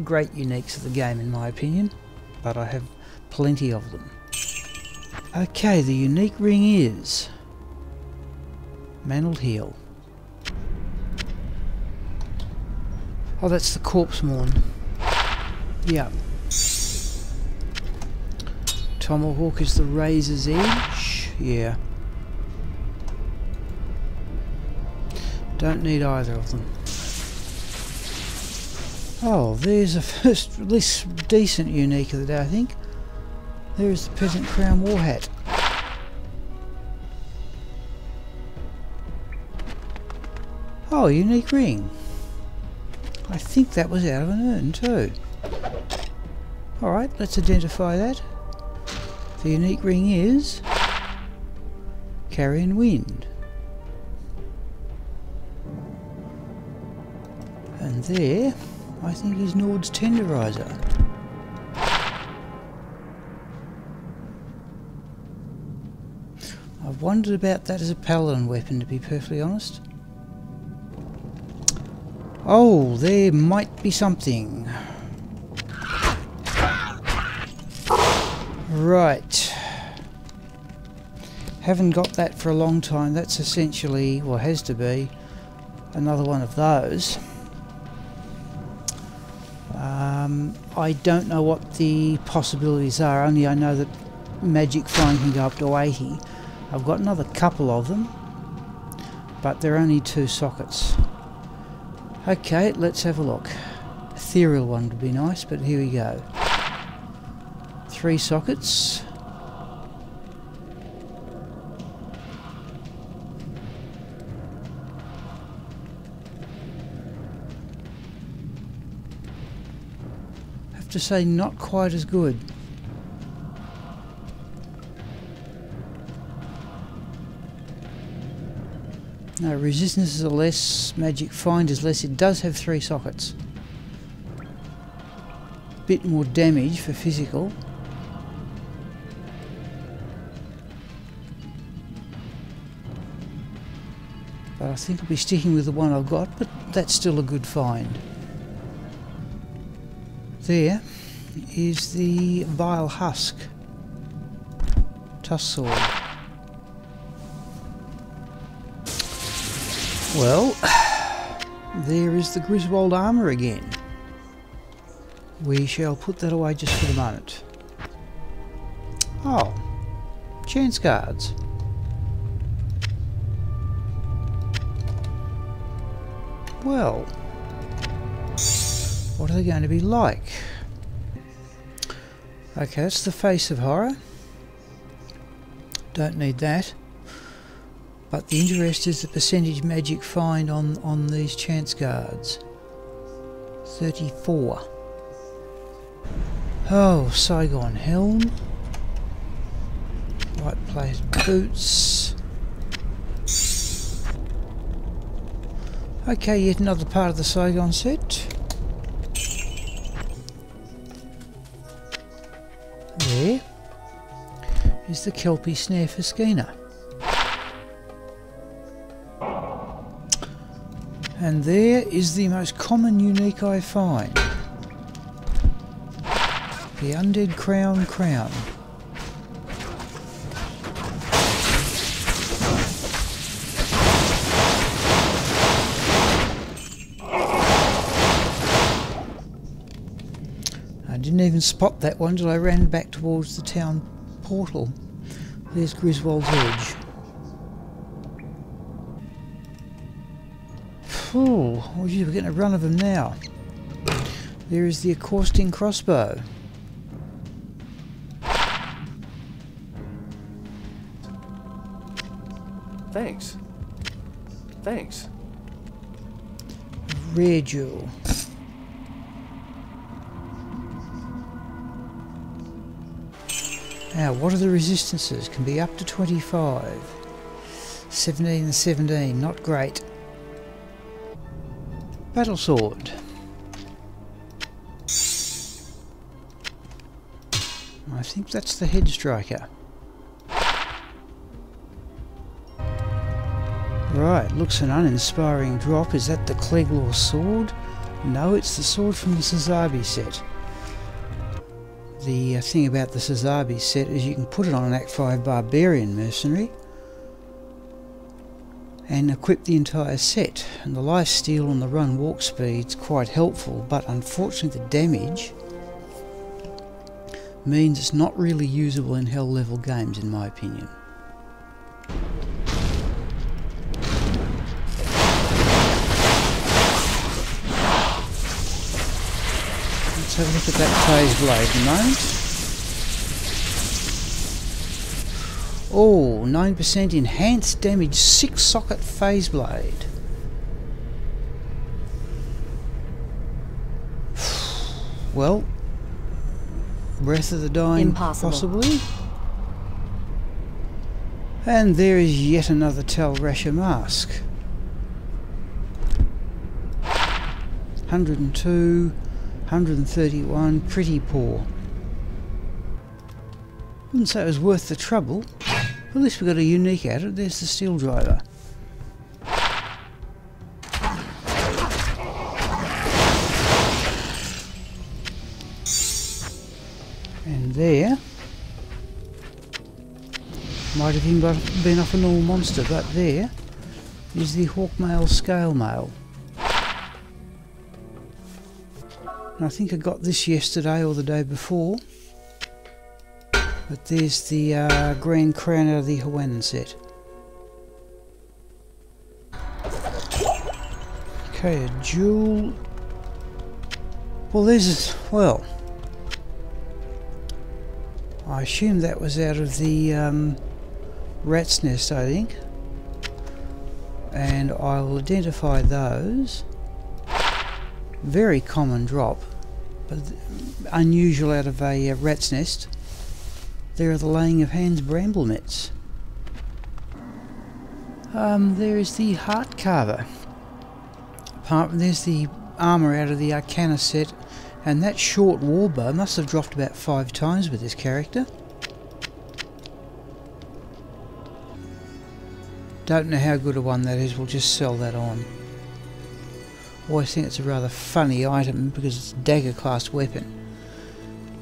great uniques of the game in my opinion. But I have plenty of them. Okay, the unique ring is Mantled Heel. Oh, that's the Corpse Mourn. Yeah. Tomahawk is the Razor's Edge. Yeah. Don't need either of them. Oh, there's a first, at least decent unique of the day, I think. There's the Peasant Crown War Hat. Oh, unique ring. I think that was out of an urn too. Alright, let's identify that. The unique ring is Carrion Wind. And there, I think, is Nord's Tenderizer. I've wondered about that as a paladin weapon, to be perfectly honest. Oh, there might be something. Right. Haven't got that for a long time. That's essentially, well, has to be, another one of those. I don't know what the possibilities are, only I know that magic find can go up to 80. I've got another couple of them, but they're only 2 sockets. Okay, let's have a look. Ethereal one would be nice, but here we go. 3 sockets. Have to say, not quite as good. No, resistances are less, magic find is less. It does have 3 sockets. Bit more damage for physical. But I think I'll be sticking with the one I've got, but that's still a good find. There is the Vile Husk. Tusk Sword. Well, there is the Griswold armour again. We shall put that away just for the moment. Oh, chance cards. Well, what are they going to be like? Okay, that's the Face of Horror. Don't need that. But the interest is the percentage magic find on these chance cards. 34. Oh, Saigon Helm. White Plate Boots. Okay, yet another part of the Saigon set. There is the Kelpie Snare for Skeena. And there is the most common unique I find. The Undead Crown. I didn't even spot that one till I ran back towards the town portal. There's Griswold's Edge. Oh, we're getting a run of them now. There is the Accosting Crossbow. Thanks. Thanks. Rare Jewel. Now, what are the resistances? Can be up to 25. 17 and 17, not great. Battle Sword. I think that's the Head Striker. Right, looks an uninspiring drop. Is that the Cleglaw sword? No, it's the sword from the Sazabi set. The thing about the Sazabi set is you can put it on an Act 5 Barbarian Mercenary and equip the entire set, and the lifesteal and the run walk speed's quite helpful, but unfortunately the damage means it's not really usable in hell level games in my opinion. Let's have a look at that phase blade in a moment. Oh, 9% enhanced damage, 6 socket phase blade. Well, Breath of the Dying, Impossible. possibly. And there is yet another Tal Rasha mask. 102, 131, pretty poor. Wouldn't say it was worth the trouble. At least we got a unique at it. There's the Steel Driver. And there, might have even been off a normal monster, but there is the hawkmail scale mail. And I think I got this yesterday or the day before. But there's the Grand Crown out of the Hawanan set. Okay, a jewel. Well, there's... well... I assume that was out of the rat's nest, I think. And I will identify those. Very common drop, but unusual out of a rat's nest. There are the laying of hands bramble nets. There is the heart carver. There's the armour out of the Arcana set, and that short warbow must have dropped about 5 times with this character. Don't know how good a one that is, we'll just sell that on. Always think it's a rather funny item because it's a dagger class weapon.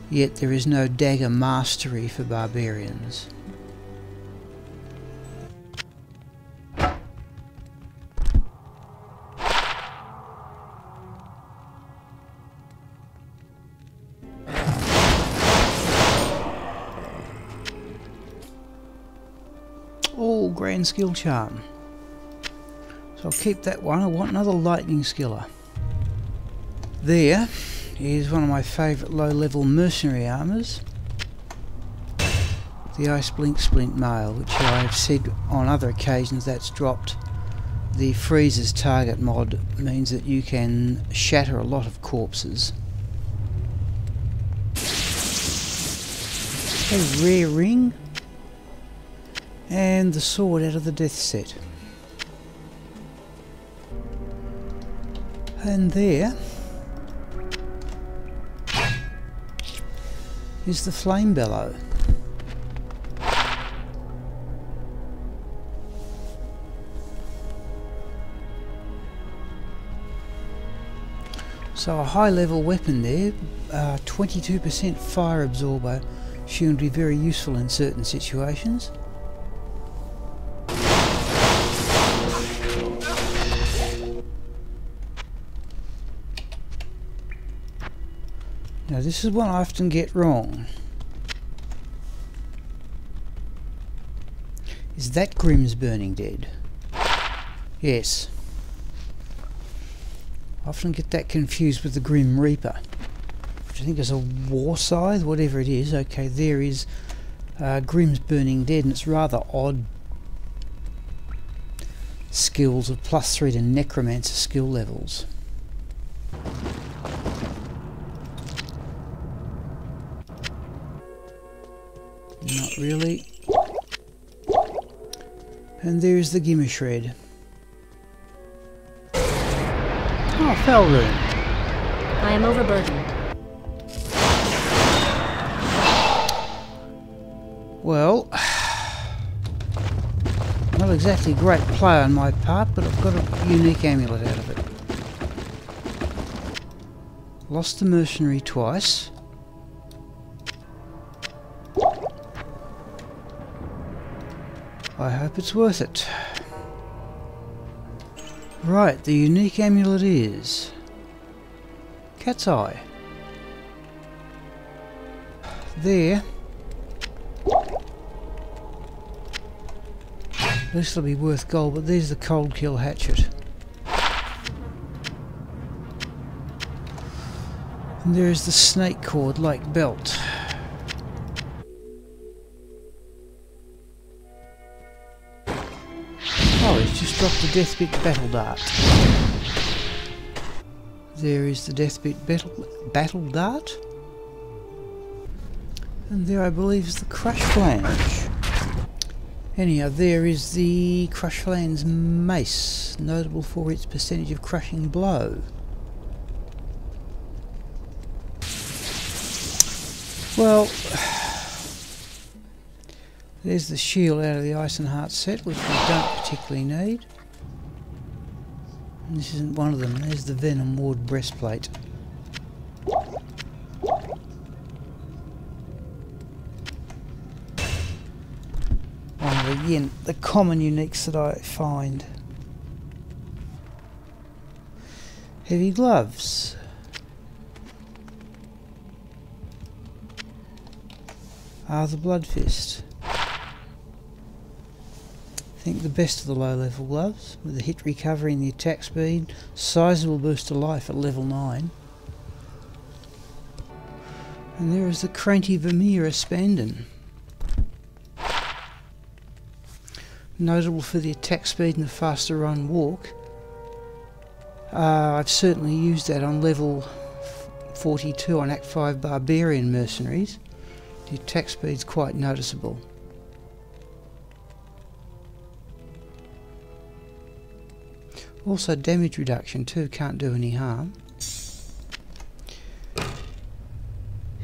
Yet there is no dagger mastery for barbarians. Oh, grand skill charm. So I'll keep that one. I want another lightning skiller. There is one of my favourite low-level mercenary armours, the Ice Blink Splint Mail, which I have said on other occasions that's dropped. The Freezer's target mod means that you can shatter a lot of corpses. A rare ring, and the sword out of the Death set. And there is the Flame Bellow. So a high level weapon there, 22% fire absorber, shown to be very useful in certain situations. Now this is one I often get wrong. Is that Grimm's Burning Dead? Yes. I often get that confused with the Grim Reaper, which I think is a war scythe, whatever it is. Okay, there is Grimm's Burning Dead, and it's rather odd skills of +3 to Necromancer skill levels. Not really. And there's the Gimmer Shred. Oh, Fell Rune. I am overburdened. Well, not exactly great play on my part, but I've got a unique amulet out of it. Lost the mercenary twice. I hope it's worth it. Right, the unique amulet is Cat's Eye. There. This will be worth gold, but there's the Cold Kill Hatchet. And there's the Snake Cord like belt. Oh, he's just dropped the Deathbit Battle Dart. There is the Deathbit Battle Dart. And there I believe is the Crush Flange. Anyhow, there is the Crush Flange Mace, notable for its percentage of crushing blow. Well, there's the shield out of the Ice and Heart set, which we don't particularly need. And this isn't one of them. There's the Venom Ward breastplate. again, the common uniques that I find. Heavy gloves. The Blood Fist. I think the best of the low level gloves, with the hit recovery and the attack speed, sizable boost to life at level 9. And there is the Cranty Vermeer Spandon. Notable for the attack speed and the faster run walk. I've certainly used that on level 42 on Act 5 Barbarian Mercenaries. The attack speed's quite noticeable. Also damage reduction too, can't do any harm.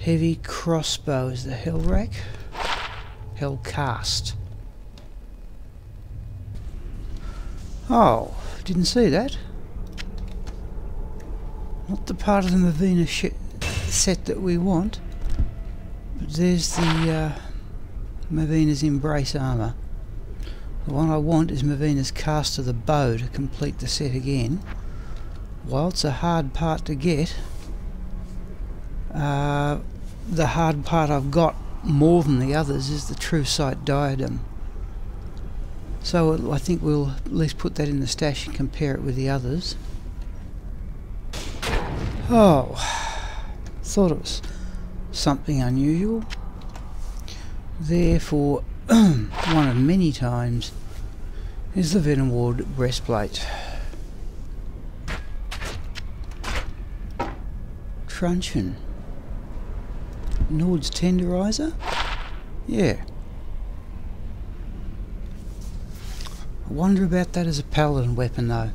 Heavy crossbow is the Hellrack. Hellcast. Oh, didn't see that. Not the part of the Mavina set that we want. But there's the Mavina's Embrace armour. The one I want is Mavina's Cast of the Bow to complete the set again. While it's a hard part to get, the hard part I've got more than the others is the True Sight Diadem. So I think we'll at least put that in the stash and compare it with the others. Oh, thought it was something unusual. Therefore, one of many times is the Venomward breastplate. Truncheon. Nord's tenderizer? Yeah. I wonder about that as a paladin weapon though.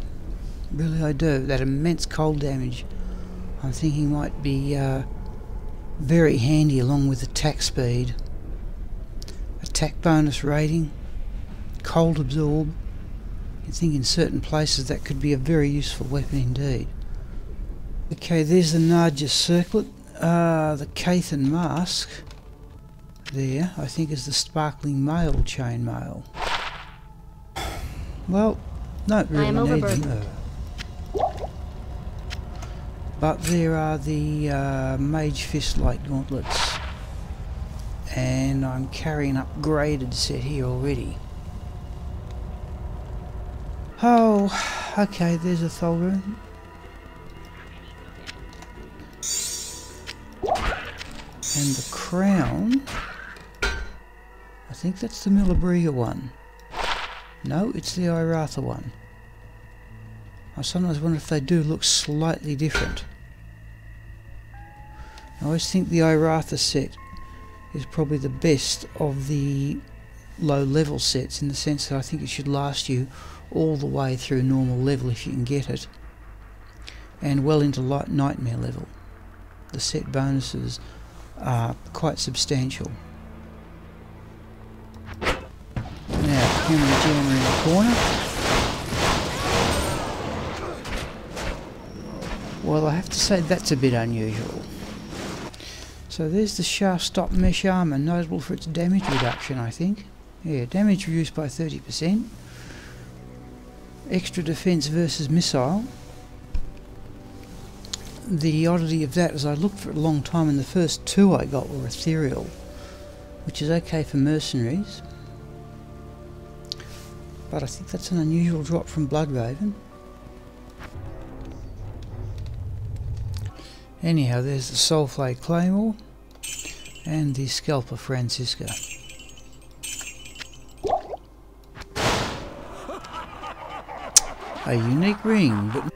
Really I do. That immense cold damage I'm thinking might be very handy along with attack speed. Attack bonus rating. Cold absorb. I think in certain places that could be a very useful weapon indeed. Okay, there's the Nargis circlet. The Cathan mask there, I think, is the sparkling mail chainmail. Well, don't really need them. But there are the Mage Fist Light gauntlets, and I'm carrying an upgraded set here already. Oh, okay, there's a Tholrun. And the crown, I think that's the Millabriga one. No, it's the Iratha one. I sometimes wonder if they do look slightly different. I always think the Iratha set is probably the best of the low level sets, in the sense that I think it should last you all the way through normal level if you can get it, and well into light nightmare level. The set bonuses are quite substantial. Now, Hammer Jammer in the corner. Well, I have to say that's a bit unusual. So there's the Shaft Stop Mesh Armour, notable for its damage reduction, I think. Yeah, damage reduced by 30%. Extra defense versus missile. The oddity of that is I looked for it a long time, and the first two I got were ethereal, which is okay for mercenaries. But I think that's an unusual drop from Bloodraven. Anyhow, there's the Soulflake Claymore and the Scalper Francisca. A unique ring, but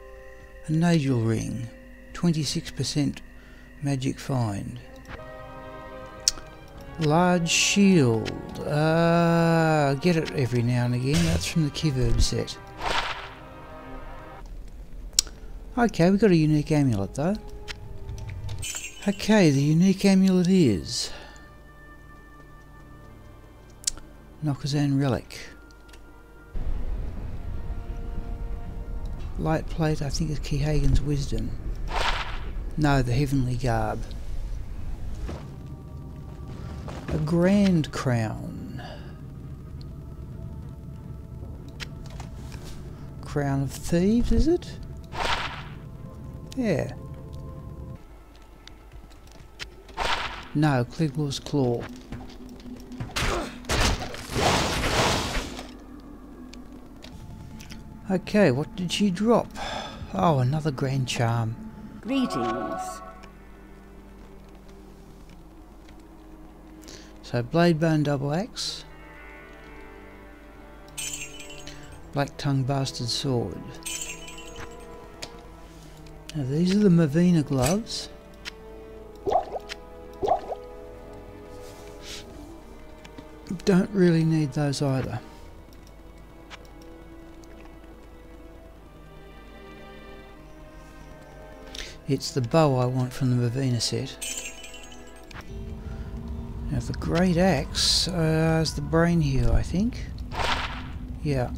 a Nagel ring. 26% magic find. Large shield. Get it every now and again. That's from the Kiverb set. Okay, we've got a unique amulet though. Okay, the unique amulet is Nokkazan Relic. Light plate, I think, is Kehagan's Wisdom. No, the Heavenly Garb. A Grand Crown. Crown of Thieves, is it? Yeah. No, Cligla's Claw. Okay, what did she drop? Oh, another Grand Charm. Greetings. So, Blade Bone Double Axe. Black Tongue Bastard Sword. Now these are the Mavina gloves. Don't really need those either. It's the bow I want from the Mavina set. Now the Great Axe is the Brain Heal, I think. Yeah.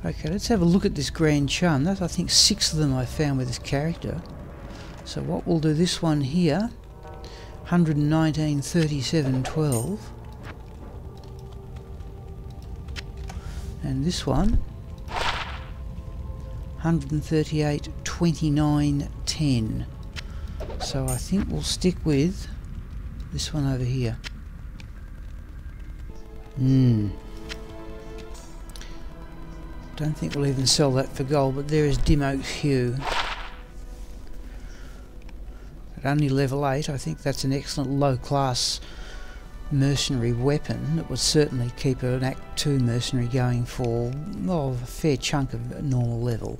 Okay, let's have a look at this Grand Charm. That's, I think, 6 of them I found with this character. So what we'll do, this one here, 119, 37, 12. And this one, 138, 29, 10. So I think we'll stick with this one over here. Don't think we'll even sell that for gold, but there is Dim Oak Hue. At only level 8, I think that's an excellent low-class mercenary weapon that would certainly keep an Act 2 mercenary going for a fair chunk of a normal level.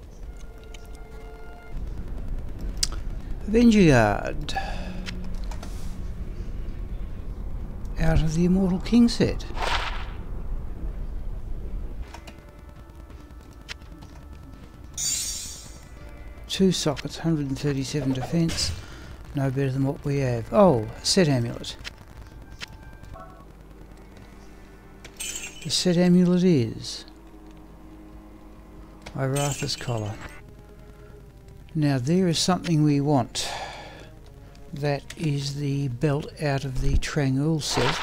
Avenger Guard. Out of the Immortal King set. Two sockets, 137 defence, no better than what we have. Oh, set amulet. The set amulet is Iratha's collar. Now there is something we want. That is the belt out of the Trangul set,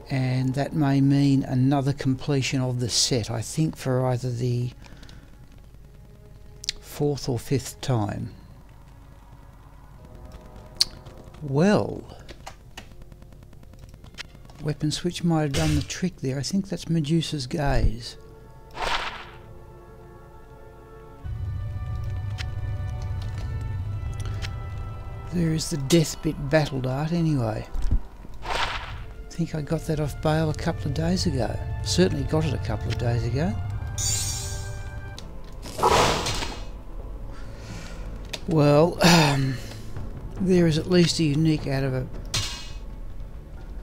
and that may mean another completion of the set, I think, for either the 4th or 5th time. Well, weapon switch might have done the trick there. I think that's Medusa's Gaze. There is the Deathbit Battle Dart anyway. I think I got that off bail a couple of days ago. Certainly got it a couple of days ago. Well, there is at least a unique out of a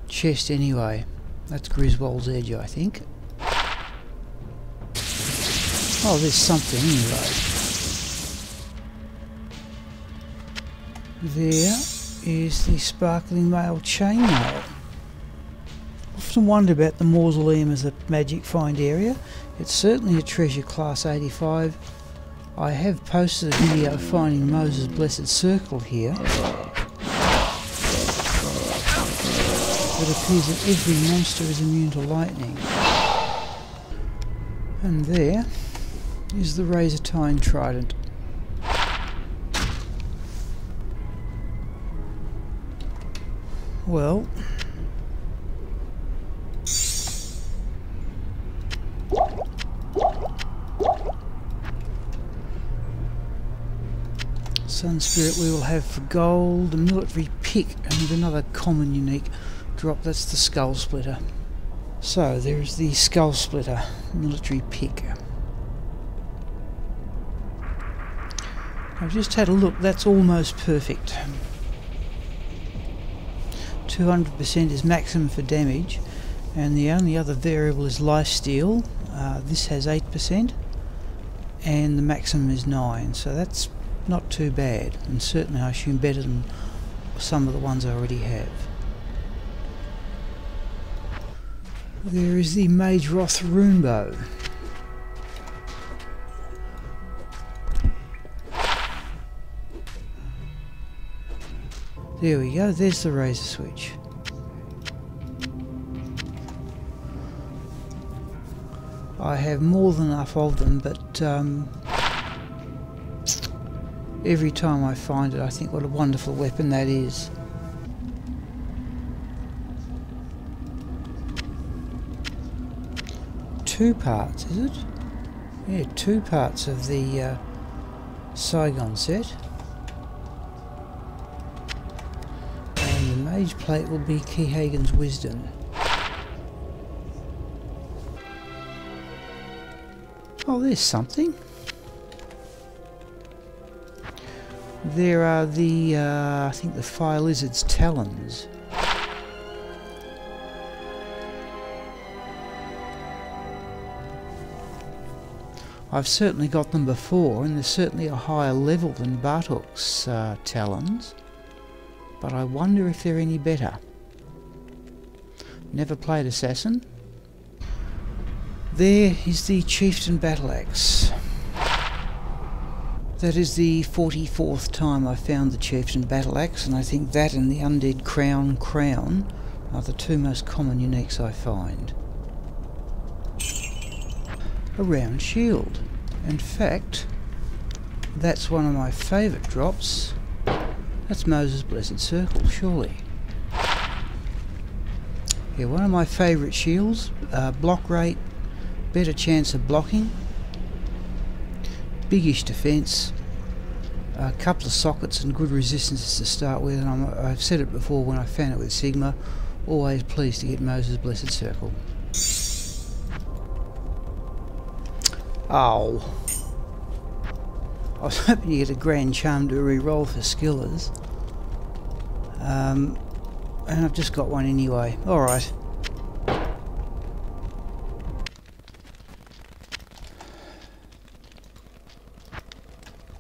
chest anyway. That's Griswold's Edge, I think. Oh, there's something anyway. There is the Sparkling Mail Chainmail. Often wondered about the mausoleum as a magic find area. It's certainly a treasure class 85. I have posted a video of finding Moses' Blessed Circle here. It appears that every monster is immune to lightning. And there is the Razor-Tine Trident. Well, Sun Spirit we will have for gold, a military pick, and another common unique drop, that's the Skull Splitter. So there's the Skull Splitter military pick. I've just had a look, that's almost perfect. 200% is maximum for damage, and the only other variable is lifesteal. This has 8%, and the maximum is 9, so that's not too bad, and certainly I assume better than some of the ones I already have. There is the Mage Roth Runebow. There we go, there's the razor switch. I have more than enough of them, but every time I find it I think what a wonderful weapon that is. Two parts, is it? Yeah, 2 parts of the Saigon set. And the mage plate will be Keyhagen's Wisdom. Oh, there's something. There are the, I think the Fire Lizard's talons. I've certainly got them before, and they're certainly a higher level than Bartok's talons, but I wonder if they're any better. Never played Assassin. There is the Chieftain Battle Axe. That is the 44th time I found the Chieftain Battle Axe, and I think that and the Undead Crown are the 2 most common uniques I find. A round shield. In fact, that's one of my favourite drops. That's Moses' Blessed Circle, surely. Yeah, one of my favourite shields. Block rate, better chance of blocking, biggish defence, a couple of sockets and good resistances to start with, and I've said it before when I found it with Sigma, always pleased to get Moses' Blessed Circle. Oh, I was hoping to get a Grand Charm to re-roll for Skillers, and I've just got one anyway. Alright.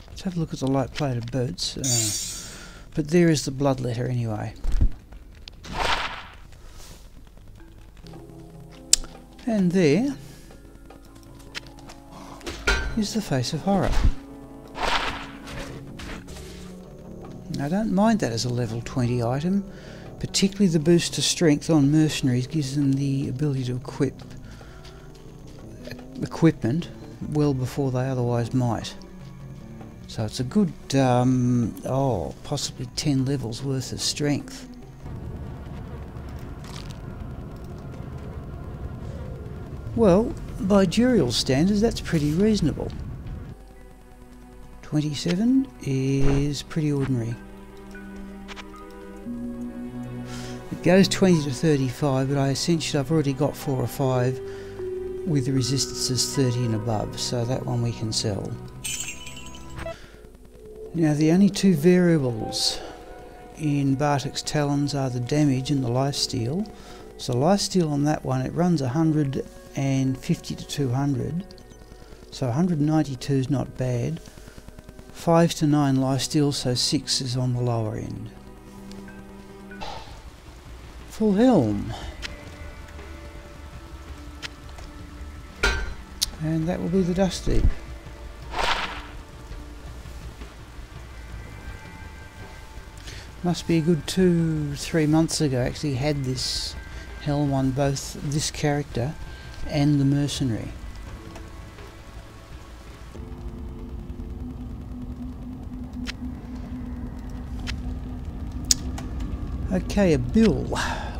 Let's have a look at the light plated boots, but there is the bloodletter anyway. And there is the Face of Horror. Now, I don't mind that as a level 20 item, particularly the boost to strength on mercenaries gives them the ability to equip equipment well before they otherwise might. So it's a good, possibly 10 levels worth of strength. Well, by Duriel's standards, that's pretty reasonable. 27 is pretty ordinary. It goes 20 to 35, but I've already got 4 or 5 with the resistances 30 and above, so that one we can sell. Now, the only 2 variables in Bartok's talons are the damage and the lifesteal. So lifesteal on that one, it runs 150 to 200, so 192 is not bad. 5 to 9 lifesteal, so 6 is on the lower end. Full helm, and that will be the Dust Deep. Must be a good 2-3 months ago I actually had this helm on both this character and the mercenary. Okay, a bill,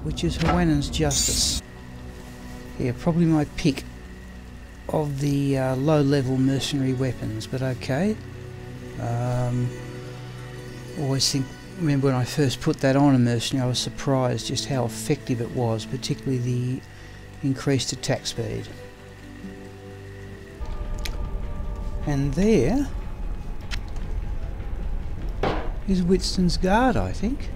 which is Hawannan's Justice. Yeah, probably my pick of the low-level mercenary weapons, but okay. Remember when I first put that on a mercenary, I was surprised just how effective it was, particularly the increased attack speed. And there is Whitston's Guard, I think.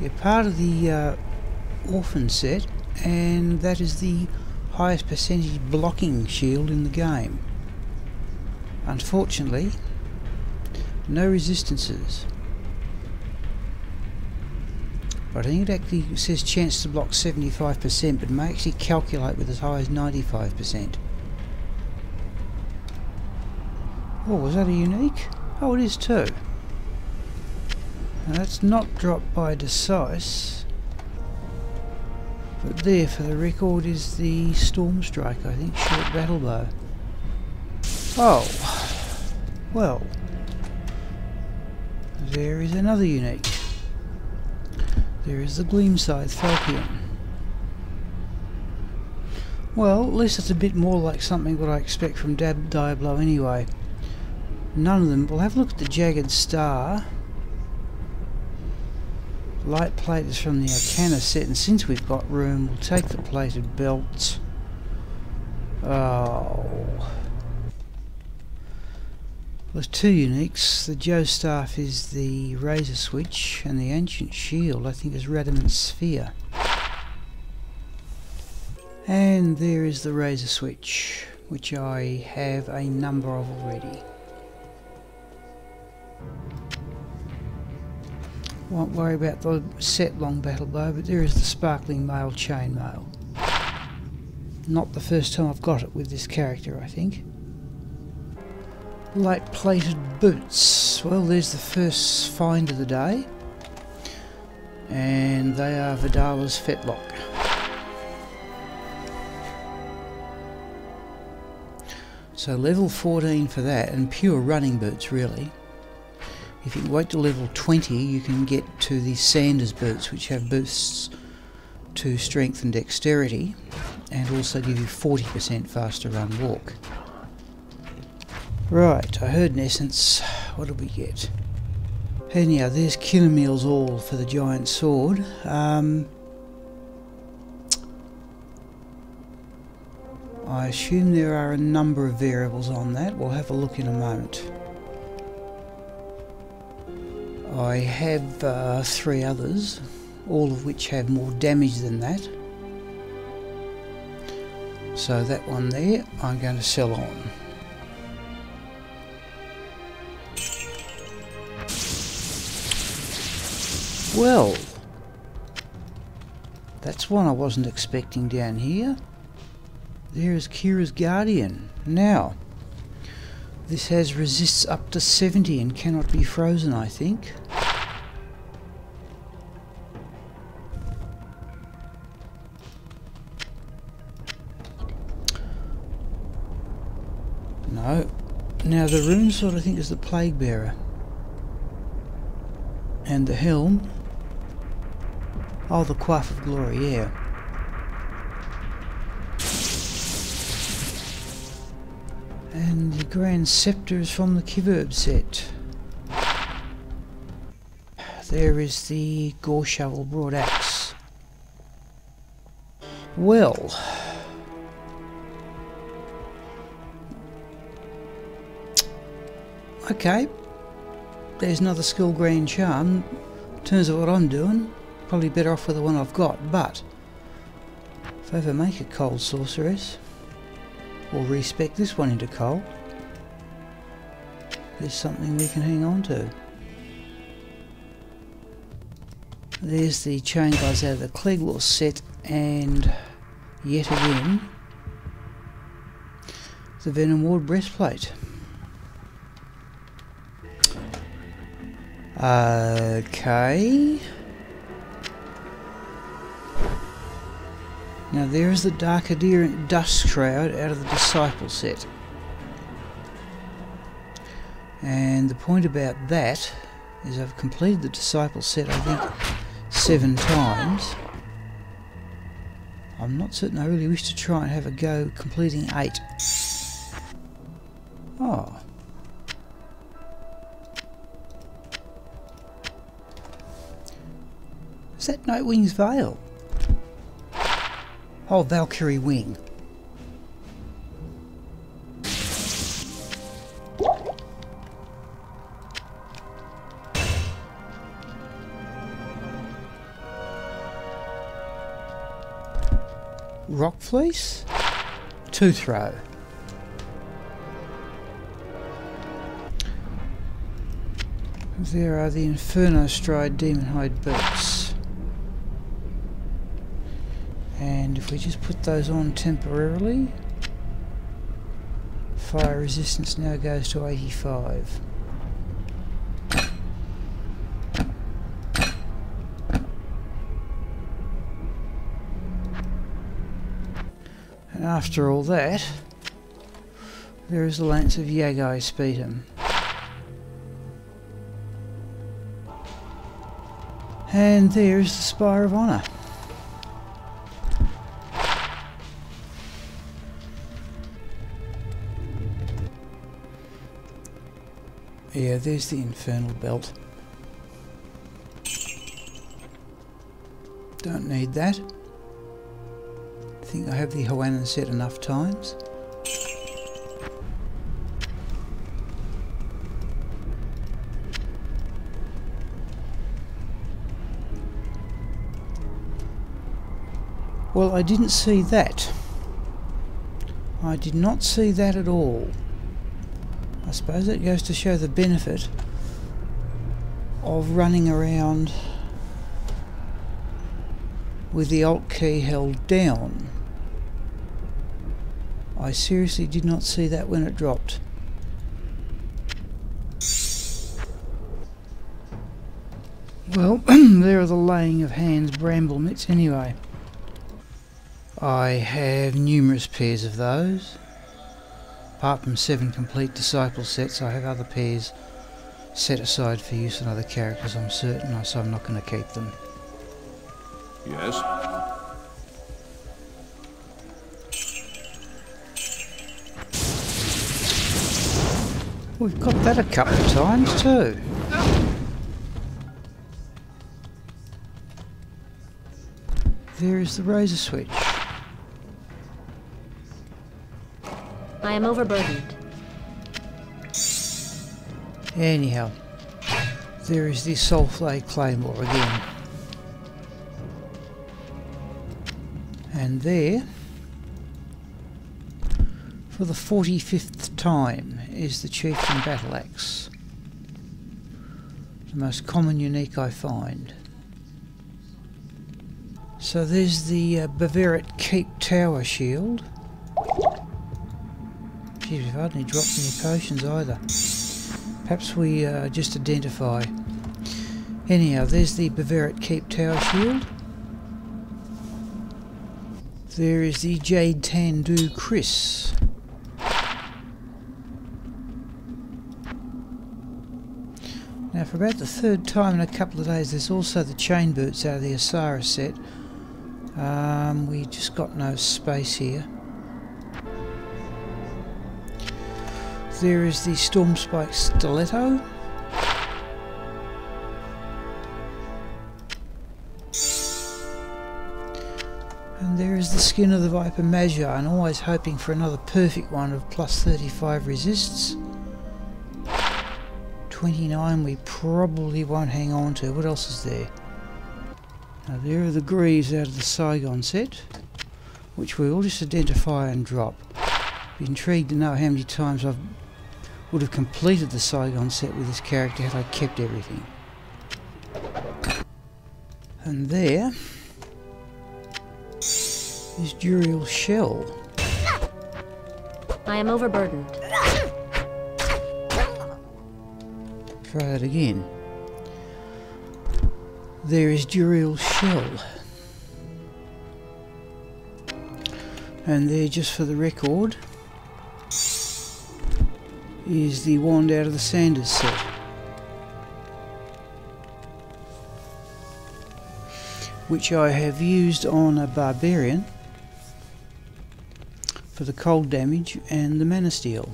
Yeah, part of the Orphan set, and that is the highest percentage blocking shield in the game. Unfortunately, no resistances. But I think it actually says chance to block 75%, but it may actually calculate with as high as 95%. Oh, was that a unique? Oh, it is too. Now that's not dropped by Decisive, But there, for the record, is the Storm Strike, I think, short battle bow. Oh, well, there is another unique. There is the Gleamscythe Falchion. Well, at least it's a bit more like something that I expect from Diablo anyway. None of them. We'll have a look at the Jagged Star. Light plate is from the Arcana set, and since we've got room, we'll take the plated belt. Oh. There's two uniques. The Joe Staff is the Razor Switch, and the Ancient Shield, I think, is Radamant Sphere. And there is the Razor Switch, which I have a number of already. Won't worry about the set long battle bow, but there is the Sparkling Mail Chainmail. Not the first time I've got it with this character, I think. Light plated boots. Well, there's the first find of the day. And they are Vidala's Fetlock. So level 14 for that, and pure running boots really. If you can wait till level 20, you can get to the Sanders boots, which have boosts to strength and dexterity, and also give you 40% faster run walk. Right, I heard an essence. What did we get? Anyhow, there's Killermeal's All for the giant sword. I assume there are a number of variables on that. We'll have a look in a moment. I have 3 others, all of which have more damage than that. So that one there, I'm going to sell on. Well, that's one I wasn't expecting down here. There's Kira's Guardian. Now, this has resists up to 70 and cannot be frozen, I think. No. Now the rune sword I think is the Plague Bearer. And the helm. Oh, the Quaff of Glory, yeah. And the Grand Scepter is from the Kiverb set. There is the Gore Shovel Broadaxe. Well, okay, there's another Skill Grand Charm. Turns out what I'm doing, probably better off with the one I've got, but if I ever make a Cold Sorceress, or respec this one into coal, there's something we can hang on to. There's the Chain Guys out of the Cleglaw set, and yet again the Venom Ward Breastplate. Okay. Now there is the Dark Adherent Dust Shroud out of the Disciple set. And the point about that is I've completed the Disciple set I think 7 times. I'm not certain I really wish to try and have a go completing 8. Oh. Is that Nightwing's Veil? Oh, Valkyrie Wing. Rock Fleece? Tooth Throw. There are the Inferno Stride Demon Hide boots. And if we just put those on temporarily, fire resistance now goes to 85. After all that, there is the lance of Haadiy Rahim. And there is the Spire of Honour. Yeah, there's the Infernal Belt. Don't need that. I think I have the Haadiy set enough times. Well, I didn't see that. I did not see that at all. I suppose it goes to show the benefit of running around with the Alt key held down. I seriously did not see that when it dropped. Well, there are the laying of hands bramble mitts anyway. I have numerous pairs of those. Apart from 7 complete disciple sets, I have other pairs set aside for use on other characters, I'm certain, so I'm not going to keep them. Yes? We've got that a couple of times too. There is the razor switch. I am overburdened. Anyhow, there is the Soulflay Claymore again. And there, for the 45th time, is the Chieftain Battle Axe. The most common unique I find. So there's the Bavarian Keep Tower Shield. Geez, we've hardly dropped any potions either. Perhaps we just identify. Anyhow, there's the Bavarian Keep Tower Shield. There is the Jade Tandu Chris. Now for about the 3rd time in a couple of days, there's also the Chain Boots out of the Asara set. We just got no space here. There is the Stormspike Stiletto. And there is the Skin of the Viper Magi, and always hoping for another perfect one of plus 35 resists. 29 we probably won't hang on to. What else is there? Now there are the Greaves out of the Saigon set, which we will just identify and drop. Be intrigued to know how many times I would have completed the Saigon set with this character had I kept everything. And there is Duriel's Shell. I am overburdened. Try that again. There is Duriel's Shell. And there, just for the record, is the wand out of the Sanders set. Which I have used on a Barbarian for the cold damage and the Mana Steel.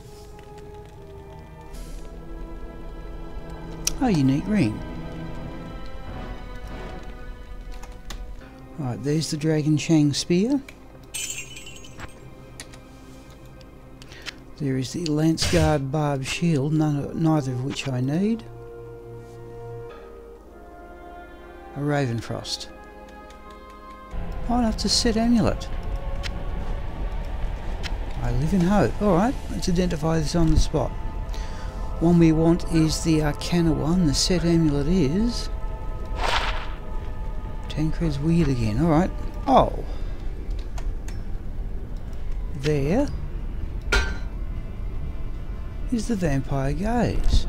Oh, unique ring. Right, there's the Dragon Shang Spear. There is the Lance Guard Barb Shield, neither of which I need. A Ravenfrost. I'll have to set Amulet. I live in hope. Alright, let's identify this on the spot. One we want is the Arcana one. The set Amulet is... Tancred's weird again. Alright. Oh. There is the Vampire Gaze.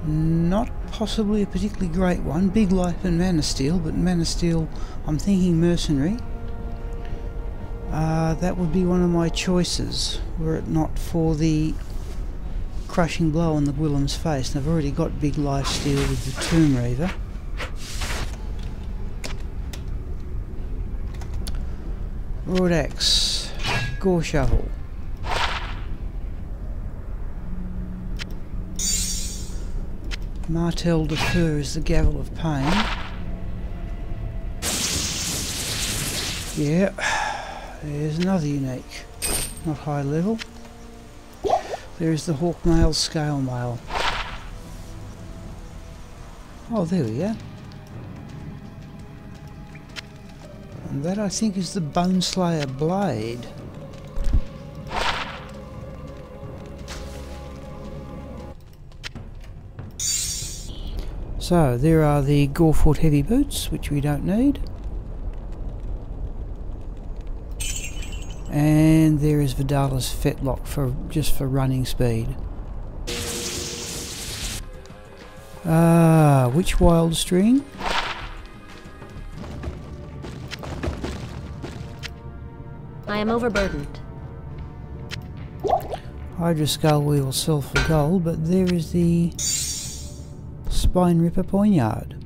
Not possibly a particularly great one. Big Life and Mana Steel, but Mana Steel, I'm thinking Mercenary. That would be one of my choices, were it not for the crushing blow on the Willem's face. And I've already got Big Life Steal with the Tomb Reaver. Broadaxe, Gore Shovel. Martel de Fur is the Gavel of Pain. Yeah, there's another unique, not high level. There is the Hawkmail Scale Mail. Oh, there we go. And that I think is the Boneslayer Blade. So there are the Gorefoot Heavy Boots, which we don't need. And there is Vidala's Fetlock just for running speed. Which wild string? I am overburdened. Hydra Skull we will sell for gold, but there is the Spine Ripper Poignard.